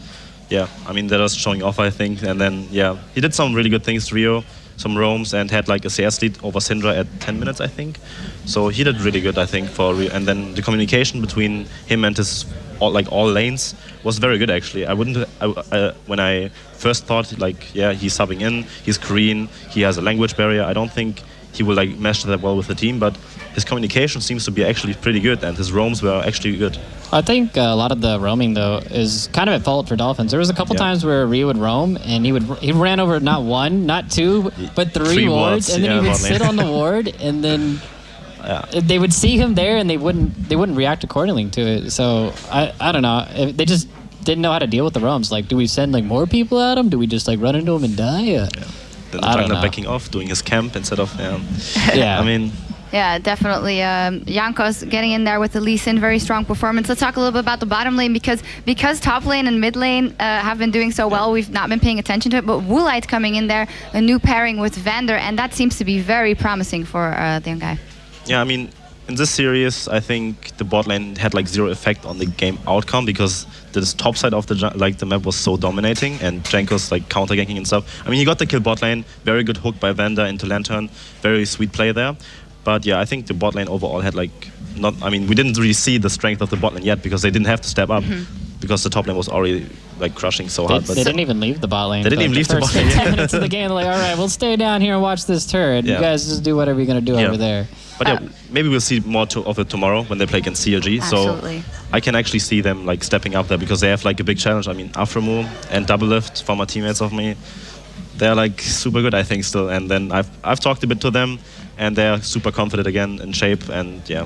yeah, I mean, that was showing off, I think. And then, yeah, he did some really good things, Rio, some roams, and had like a CS lead over Syndra at 10 minutes, I think. So he did really good, I think, for Rio. And then the communication between him and his all lanes was very good, actually. I wouldn't, when I first thought, like, yeah, he's subbing in, he's Korean, he has a language barrier. I don't think he will like mesh that well with the team, but his communication seems to be actually pretty good, and his roams were actually good. I think a lot of the roaming, though, is kind of at fault for Dolphins. There was a couple times where Rio would roam, and he ran over not one, not two, but three wards, and then he would sit on the ward, and then they would see him there, and they wouldn't react accordingly to it. So I don't know. They just didn't know how to deal with the roams. Like, do we send like more people at him? Do we just like run into him and die? Then the jungler backing off, doing his camp instead of yeah. I mean. Yeah, definitely. Jankos getting in there with the Lee Sin, very strong performance. Let's talk a little bit about the bottom lane because top lane and mid lane have been doing so well. We've not been paying attention to it, but Woolite coming in there, a new pairing with Vander, and that seems to be very promising for the young guy. Yeah, I mean, in this series, I think the bot lane had like zero effect on the game outcome because the top side of the map was so dominating, and Jankos like counter ganking and stuff. I mean, he got the kill bot lane, very good hook by Vander into Lantern, very sweet play there. But yeah, I think the bot lane overall had like we didn't really see the strength of the bot lane yet because they didn't have to step up because the top lane was already like crushing so hard. They didn't even leave the bot lane. They didn't even leave the bot lane. 10 minutes of the game, they're like, all right, we'll stay down here and watch this turret. Yeah. You guys just do whatever you're going to do over there. But yeah, maybe we'll see more of it tomorrow when they play against CLG. Absolutely. So I can actually see them like stepping up there because they have like a big challenge. I mean, Aframu and Double Lift, former teammates of me, they're like super good, I think, still. And then I've talked a bit to them, and they're super confident again in shape. And yeah.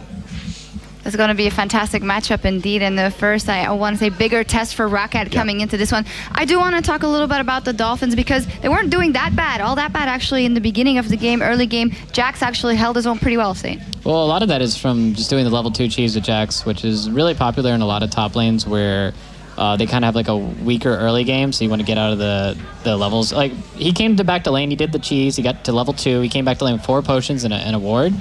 It's going to be a fantastic matchup indeed. And the first, I want to say, bigger test for Roccat coming into this one. I do want to talk a little bit about the Dolphins because they weren't doing that bad, all that bad actually in the beginning of the game, early game. Jax actually held his own pretty well, Saint. Well, a lot of that is from just doing the level 2 cheese with Jax, which is really popular in a lot of top lanes where they kind of have like a weaker early game, so you want to get out of the levels. Like, he came back to lane, he did the cheese, he got to level 2, he came back to lane with 4 potions and a ward.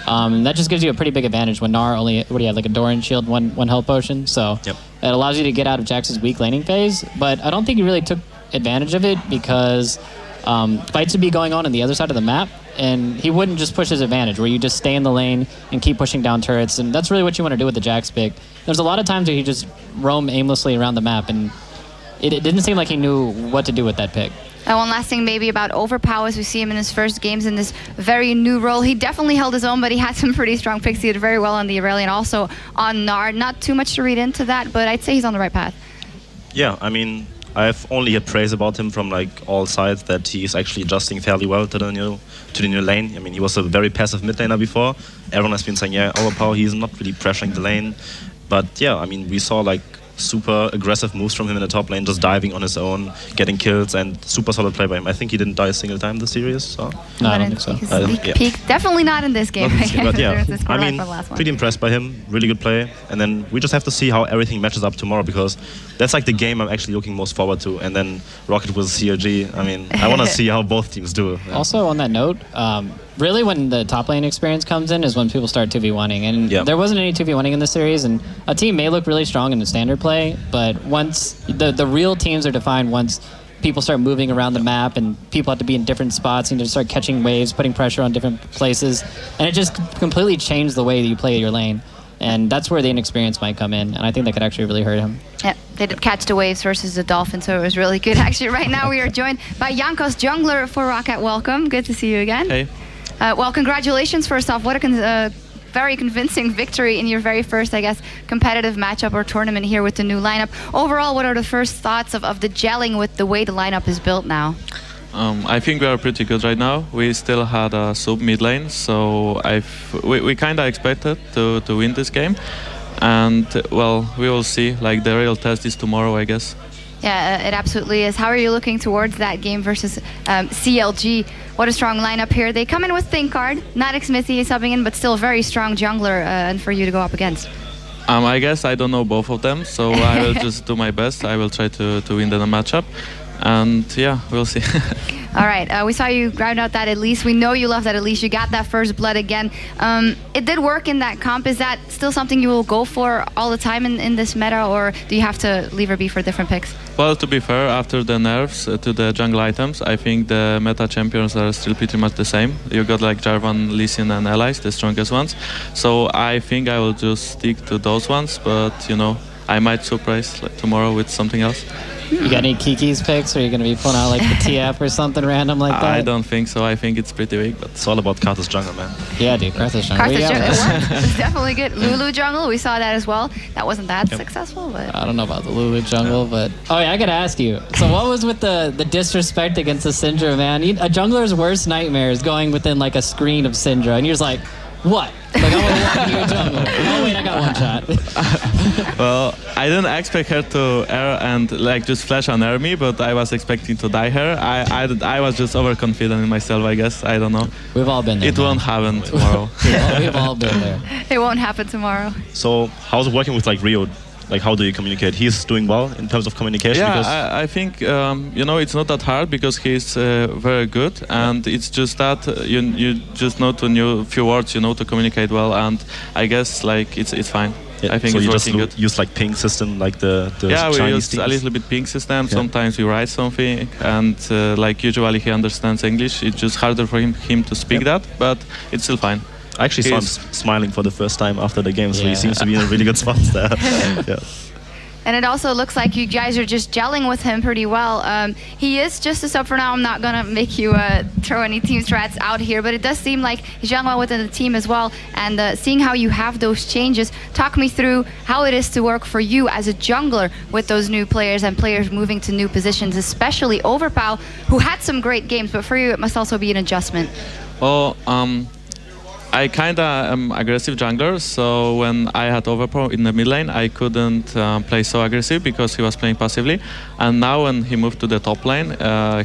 That just gives you a pretty big advantage when Gnar only, what do you have, like a Doran shield, one health potion? So it allows you to get out of Jax's weak laning phase, but I don't think he really took advantage of it because fights would be going on the other side of the map, and he wouldn't just push his advantage where you just stay in the lane and keep pushing down turrets, and that's really what you want to do with the Jax pick. There's a lot of times where he just roam aimlessly around the map, and it didn't seem like he knew what to do with that pick. And one last thing maybe about Overpower as we see him in his first games in this very new role. He definitely held his own, but he had some pretty strong picks. He did very well on the Irelia and also on Gnar. Not too much to read into that, but I'd say he's on the right path. Yeah, I mean, I've only heard praise about him from like all sides that he's actually adjusting fairly well to the new lane. I mean, he was a very passive mid laner before. Everyone has been saying, yeah, Overpower, he's not really pressuring the lane. But yeah, I mean, we saw like super aggressive moves from him in the top lane, just diving on his own, getting kills, and super solid play by him. I think he didn't die a single time this series. So. No, I don't think so. Peak, definitely not in this game. But yeah, I mean, the last one. pretty impressed by him. Really good play. And then we just have to see how everything matches up tomorrow because that's like the game I'm actually looking most forward to. And then Roccat with CRG. I mean, I want to see how both teams do. Yeah. Also, on that note, really when the top lane experience comes in is when people start 2v1ing. And there wasn't any 2v1ing in this series. And a team may look really strong in the standard play, but once the real teams are defined once people start moving around the map and people have to be in different spots and to start catching waves, putting pressure on different places. And it just completely changed the way that you play your lane. And that's where the inexperience might come in. And I think that could actually really hurt him. Yeah, they did catch the waves versus the Dolphins, so it was really good. Actually, right now we are joined by Jankos, jungler for Roccat. Welcome. Good to see you again. Hey. Well, congratulations first off. What a very convincing victory in your very first, I guess, competitive matchup or tournament here with the new lineup. Overall, what are the first thoughts of the gelling with the way the lineup is built now? I think we are pretty good right now. We still had a sub mid lane, so we kind of expected to win this game. And, well, we will see. Like, the real test is tomorrow, I guess. Yeah, it absolutely is. How are you looking towards that game versus CLG? What a strong lineup here. They come in with Thinkard, not Xmithy subbing in, but still a very strong jungler and for you to go up against. I guess I don't know both of them, so I will just do my best. I will try to win the matchup. And yeah, we'll see. All right, we saw you grind out that Elise. We know you love that Elise. You got that first blood again. It did work in that comp. Is that still something you will go for all the time in this meta, or do you have to leave her be for different picks? Well, to be fair, after the nerfs to the jungle items, I think the meta champions are still pretty much the same. You got like Jarvan, Lee Sin and Allies, the strongest ones. So I think I will just stick to those ones, but you know, I might surprise like, tomorrow with something else. You got any Kiki's picks, or are you going to be pulling out like the TF or something random like that? I don't think so. I think it's pretty weak, but it's all about Karthus jungle, man. Yeah, dude, Karthus jungle. Karthus jungle, it worked. It's definitely good. Lulu jungle, we saw that as well. That wasn't that successful, but I don't know about the Lulu jungle, but oh yeah, I gotta ask you. So what was with the disrespect against the Syndra, man? A jungler's worst nightmare is going within like a screen of Syndra, and you're just like, what? Like, I want to walk into your jungle. Oh, wait, I got one shot. Well, I didn't expect her to air and like just flash and air me, but I was expecting to die her. I was just overconfident in myself, I guess. I don't know. We've all been there. It won't happen tomorrow. We've all been there. It won't happen tomorrow. So, how's it working with like Rio? Like, how do you communicate? He's doing well in terms of communication? Yeah, because I think, you know, it's not that hard because he's very good. And it's just that you just know to know a few words, you know, to communicate well. And I guess, like, it's fine. Yeah, I think so it's you working just good. use like ping system, like the yeah, we Chinese use teams? a little bit ping system. Yeah. Sometimes we write something, and like usually he understands English. It's just harder for him to speak that, but it's still fine. I actually saw him smiling for the first time after the game, so he seems to be in a really good spot there. Yeah. And it also looks like you guys are just gelling with him pretty well. He is just a sub for now. I'm not going to make you throw any team strats out here, but it does seem like he's gelling well within the team as well. And seeing how you have those changes, talk me through how it is to work for you as a jungler with those new players and players moving to new positions, especially Overpow, who had some great games, but for you it must also be an adjustment. Well, I kinda am aggressive jungler, so when I had Overpower in the mid lane, I couldn't play so aggressive because he was playing passively. And now when he moved to the top lane,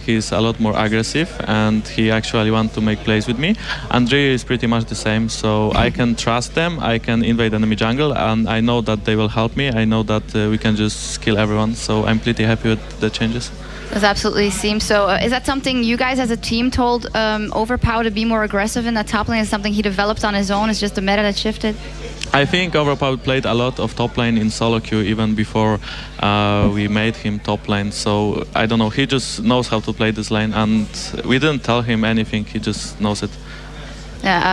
he's a lot more aggressive and he actually wants to make plays with me. And Rio is pretty much the same, so I can trust them, I can invade enemy jungle, and I know that they will help me. I know that we can just kill everyone, so I'm pretty happy with the changes. Does absolutely seem so. Is that something you guys as a team told Overpow to be more aggressive in that top lane? Is something he developed on his own? Is just the meta that shifted? I think Overpow played a lot of top lane in solo queue even before we made him top lane. So I don't know, he just knows how to play this lane, and we didn't tell him anything, he just knows it.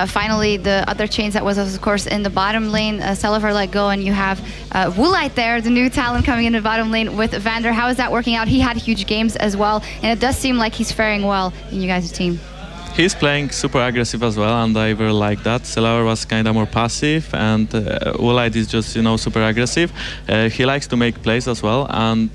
Finally, the other change that was, of course, in the bottom lane, Selliver let go, and you have Woolite there, the new talent coming in the bottom lane with Vander. How is that working out? He had huge games as well, and it does seem like he's faring well in you guys' team. He's playing super aggressive as well, and I really like that. Selliver was kind of more passive, and Woolite is just, super aggressive. He likes to make plays as well, and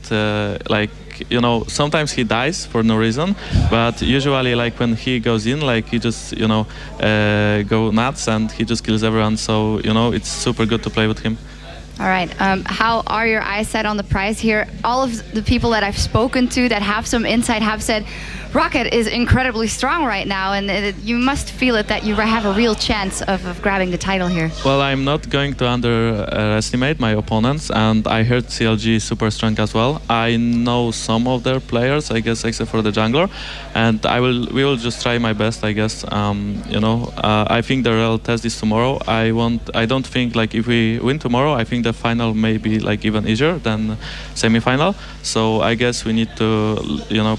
sometimes he dies for no reason, but usually when he goes in, he just, go nuts and he just kills everyone. So, it's super good to play with him. All right. How are your eyes set on the prize here? All of the people that I've spoken to that have some insight have said Roccat is incredibly strong right now, and you must feel it that you have a real chance of grabbing the title here. Well, I'm not going to underestimate my opponents, and I heard CLG is super strong as well. I know some of their players, I guess, except for the jungler, and we will just try my best, I guess. I think the real test is tomorrow. I don't think if we win tomorrow, I think the final may be even easier than semi-final. So I guess we need to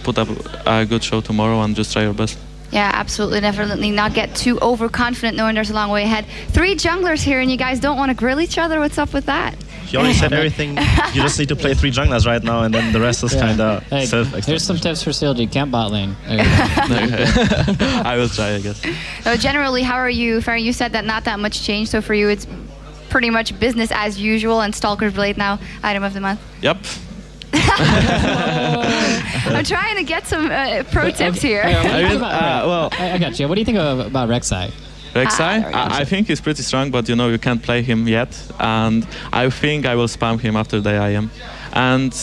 put up a good show tomorrow and just try our best. Yeah, absolutely. Definitely not get too overconfident knowing there's a long way ahead. 3 junglers here and you guys don't want to grill each other. What's up with that? You already said everything. You just need to play 3 junglers right now, and then the rest is kind of self-explanatory. Here's some tips for CLG. Camp bot lane. I will try, I guess. So generally, how are you faring? You said that not that much changed, so for you it's pretty much business as usual, and Stalker's Blade now item of the month. Yep. I'm trying to get some pro tips here. I got you. What do you think about Rek'Sai? Rek'Sai? I think he's pretty strong, but you can't play him yet, and I think I will spam him after the IM. And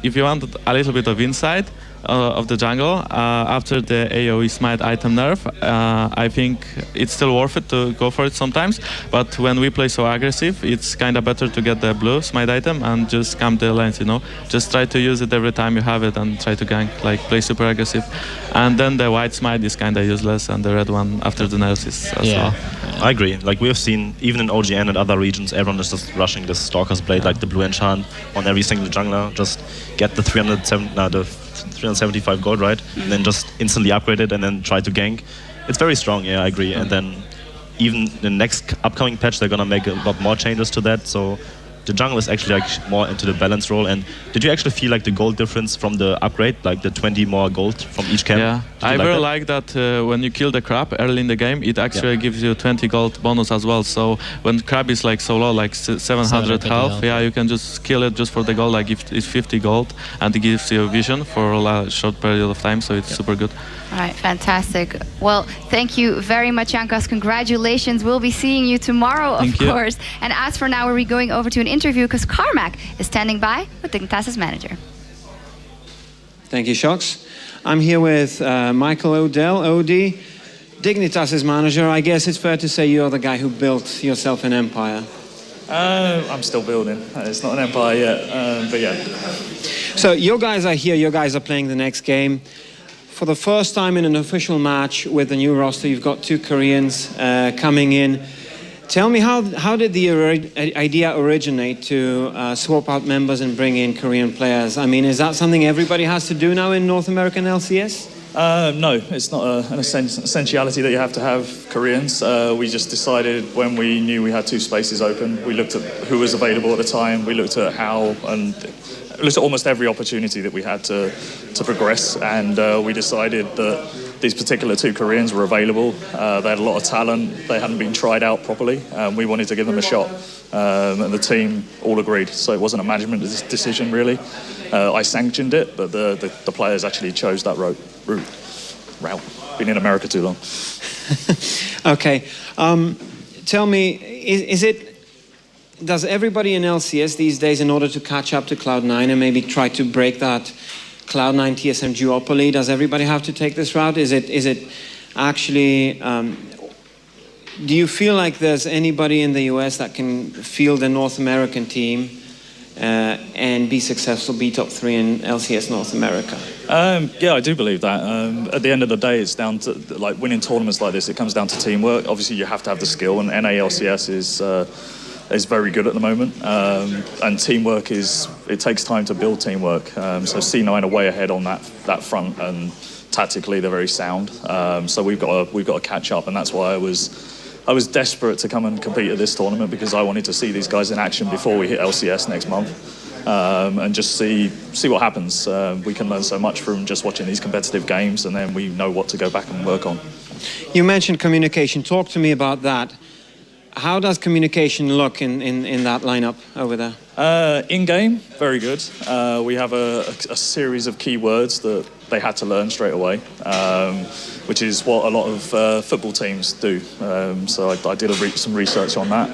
if you want a little bit of insight of the jungle, after the AoE smite item nerf, I think it's still worth it to go for it sometimes, but when we play so aggressive, it's kind of better to get the blue smite item and just camp the lanes, just try to use it every time you have it and try to gank, play super aggressive. And then the white smite is kind of useless, and the red one after the nerfs is as well. I agree. We have seen, even in OGN and other regions, everyone is just rushing this Stalker's Blade, the blue enchant on every single jungler, just get the 375 gold, right? And then just instantly upgrade it and then try to gank. It's very strong, I agree. And then even the next upcoming patch, they're gonna make a lot more changes to that. So the jungle is actually more into the balance role. And did you actually feel the gold difference from the upgrade, the 20 more gold from each camp? Yeah, I really like that when you kill the crab early in the game, it actually gives you 20 gold bonus as well. So when crab is so low, 700 health, you can just kill it just for the gold, if it's 50 gold, and it gives you vision for a short period of time, so it's super good. All right, fantastic. Well, thank you very much, Jankos. Congratulations. We'll be seeing you tomorrow, of course. And as for now, we'll be going over to an interview because Carmack is standing by with Dignitas' manager. Thank you, Shocks. I'm here with Michael O'Dell, OD, Dignitas' manager. I guess it's fair to say you're the guy who built yourself an empire. I'm still building. It's not an empire yet, but yeah. So your guys are here. Your guys are playing the next game. For the first time in an official match with the new roster, you've got 2 Koreans coming in. Tell me, how did the idea originate to swap out members and bring in Korean players? I mean, is that something everybody has to do now in North American LCS? No, it's not an essentiality that you have to have Koreans. We just decided when we knew we had 2 spaces open, we looked at who was available at the time, we looked at how, and looked at almost every opportunity that we had to progress, and we decided that these particular 2 Koreans were available. They had a lot of talent, they hadn't been tried out properly, and we wanted to give them a shot. And the team all agreed, so it wasn't a management decision really. I sanctioned it, but the players actually chose that route. Been in America too long. Okay. Tell me, does everybody in LCS these days, in order to catch up to Cloud9 and maybe try to break that Cloud9 TSM duopoly, does everybody have to take this route? Is it actually, do you feel like there's anybody in the US that can field a North American team and be successful, be top 3 in LCS North America? Yeah, I do believe that. At the end of the day, it's down to like winning tournaments like this. It comes down to teamwork. Obviously, you have to have the skill, and NALCS is very good at the moment. And teamwork it takes time to build teamwork. So C9 are way ahead on that front, and tactically they're very sound. So we've got to catch up, and that's why I was desperate to come and compete at this tournament, because I wanted to see these guys in action before we hit LCS next month, and just see what happens. We can learn so much from just watching these competitive games, and then we know what to go back and work on. You mentioned communication. Talk to me about that. How does communication look in that lineup over there? In-game, very good. We have a series of keywords that they had to learn straight away, which is what a lot of football teams do. So I did some research on that.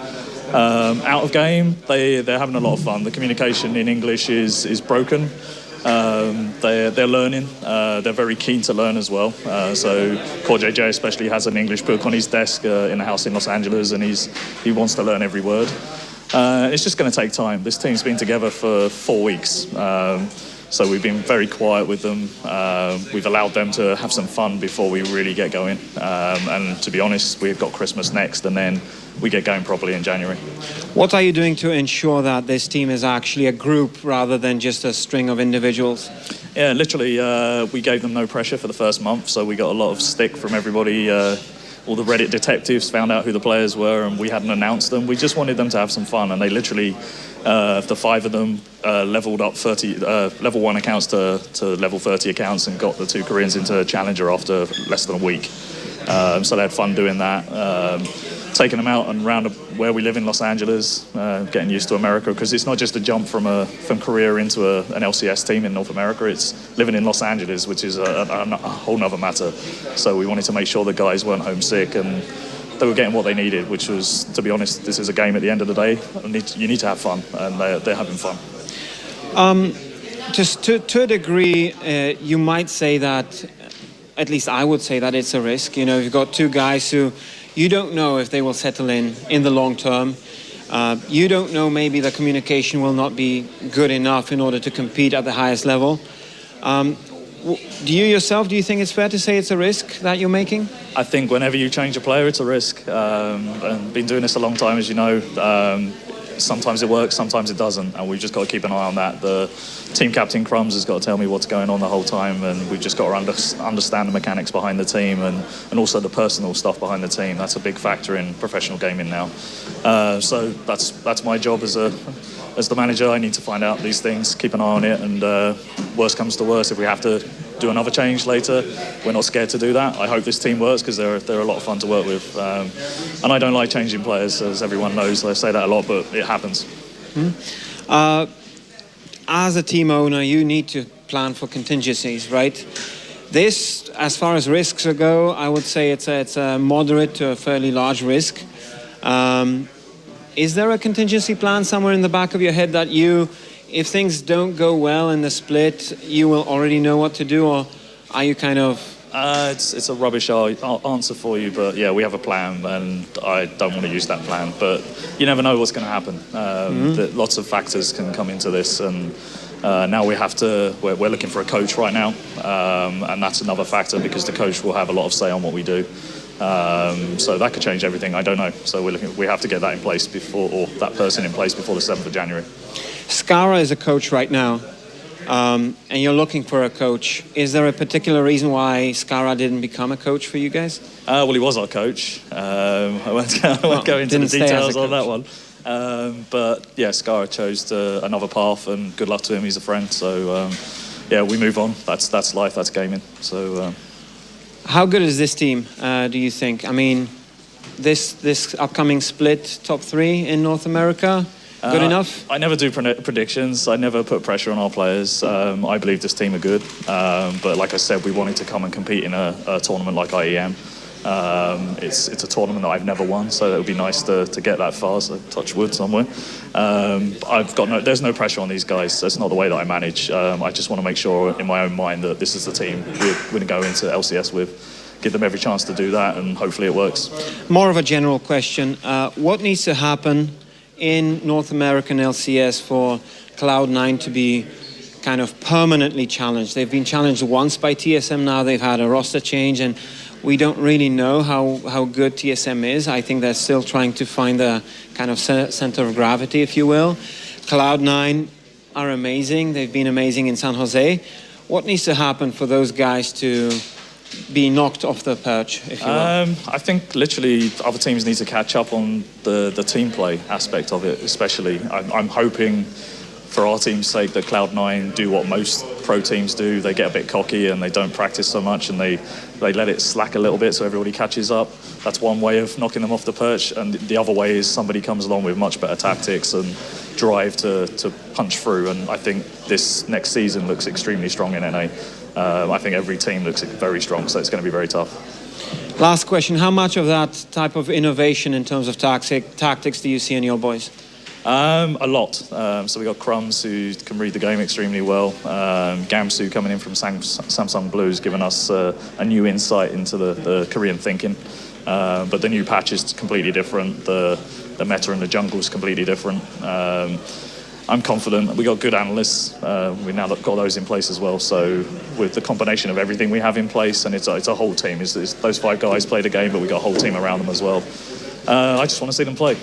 Out of game, they're having a lot of fun. The communication in English is broken. They're learning. They're very keen to learn as well. So Core JJ especially has an English book on his desk in a house in Los Angeles, and he wants to learn every word. It's just going to take time. This team's been together for 4 weeks. So we've been very quiet with them. We've allowed them to have some fun before we really get going. And to be honest, we've got Christmas next, and then we get going properly in January. What are you doing to ensure that this team is actually a group rather than just a string of individuals? Yeah, literally, we gave them no pressure for the first month, so we got a lot of stick from everybody. All the Reddit detectives found out who the players were, and we hadn't announced them. We just wanted them to have some fun, and they literally, the 5 of them leveled up level 1 accounts to level 30 accounts, and got the 2 Koreans into Challenger after less than a week. So they had fun doing that. Taking them out and round where we live in Los Angeles, getting used to America, because it's not just a jump from Korea into an LCS team in North America. It's living in Los Angeles, which is a whole nother matter. So we wanted to make sure the guys weren't homesick, and they were getting what they needed, which was, to be honest, this is a game at the end of the day. You need to have fun, and they're having fun. Just to a degree, you might say that, at least I would say that it's a risk. You know, you've got 2 guys who you don't know if they will settle in the long term. You don't know, maybe the communication will not be good enough in order to compete at the highest level. Do you think it's fair to say it's a risk that you're making? I think whenever you change a player, it's a risk. And been doing this a long time, as you know. Sometimes it works, sometimes it doesn't, and we've just got to keep an eye on that. The team captain Crumbs has got to tell me what's going on the whole time, and we've just got to understand the mechanics behind the team, and also the personal stuff behind the team. That's a big factor in professional gaming now. So that's my job as the manager. I need to find out these things, keep an eye on it, and worst comes to worst, if we have to do another change later, we're not scared to do that. I hope this team works, because they're a lot of fun to work with. And I don't like changing players, as everyone knows. I say that a lot, but it happens. As a team owner, you need to plan for contingencies, right? This, as far as risks go, I would say it's a moderate to a fairly large risk. Is there a contingency plan somewhere in the back of your head that if things don't go well in the split, you will already know what to do, or are you kind of... It's a rubbish answer for you, but yeah, we have a plan, and I don't want to use that plan, but you never know what's going to happen. Lots of factors can come into this, and now we're looking for a coach right now, and that's another factor, because the coach will have a lot of say on what we do. So that could change everything. I don't know. So we have to get that in place that person in place before the 7th of January. Skara is a coach right now. and you're looking for a coach. Is there a particular reason why Skara didn't become a coach for you guys? Well, he was our coach. I won't go into the details on that one. But yeah, Skara chose another path, and good luck to him. He's a friend. So yeah, we move on. That's life. That's gaming. So how good is this team? Do you think? I mean, this upcoming split, top 3 in North America. Good enough? I never do predictions. I never put pressure on our players. I believe this team are good. But like I said, we wanted to come and compete in a tournament like IEM. It's a tournament that I've never won, so it would be nice to get that far, so touch wood somewhere. There's no pressure on these guys. That's not the way that I manage. I just want to make sure in my own mind that this is the team we're going to go into LCS with. Give them every chance to do that, and hopefully it works. More of a general question. What needs to happen in North American LCS for Cloud9 to be kind of permanently challenged? They've been challenged once by TSM now. They've had a roster change, and we don't really know how good TSM is. I think they're still trying to find the kind of center of gravity, if you will. Cloud9 are amazing. They've been amazing in San Jose. What needs to happen for those guys to be knocked off the perch, if you will? I think literally other teams need to catch up on the team play aspect of it, especially. I'm hoping for our team's sake that Cloud9 do what most pro teams do. They get a bit cocky and they don't practice so much, and they let it slack a little bit so everybody catches up. That's one way of knocking them off the perch, and the other way is somebody comes along with much better tactics and drive to punch through. And I think this next season looks extremely strong in NA. I think every team looks very strong, so it's going to be very tough. Last question, how much of that type of innovation in terms of tactics do you see in your boys? A lot. So we got Crumbs, who can read the game extremely well. Gamsu coming in from Samsung Blues, giving us a new insight into the Korean thinking. But the new patch is completely different. The meta in the jungle is completely different. I'm confident. We got good analysts. We now got those in place as well. So with the combination of everything we have in place, and it's a whole team. It's those 5 guys play the game, but we got a whole team around them as well. I just want to see them play.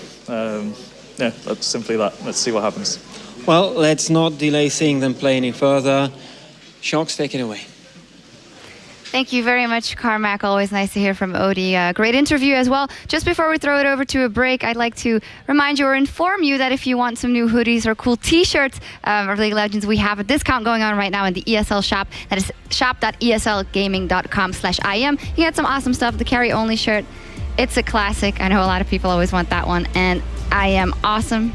Yeah, that's simply that. Let's see what happens. Well, let's not delay seeing them play any further. Shocks, take it away. Thank you very much, Carmack. Always nice to hear from Odie. Great interview as well. Just before we throw it over to a break, I'd like to remind you or inform you that if you want some new hoodies or cool t-shirts of League of Legends, we have a discount going on right now in the ESL shop. That is shop.eslgaming.com/IM. You get some awesome stuff. The carry-only shirt, it's a classic. I know a lot of people always want that one. And I am awesome.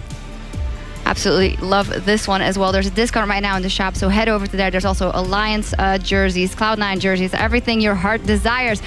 Absolutely love this one as well. There's a discount right now in the shop, so head over to there. There's also Alliance jerseys, Cloud9 jerseys, everything your heart desires.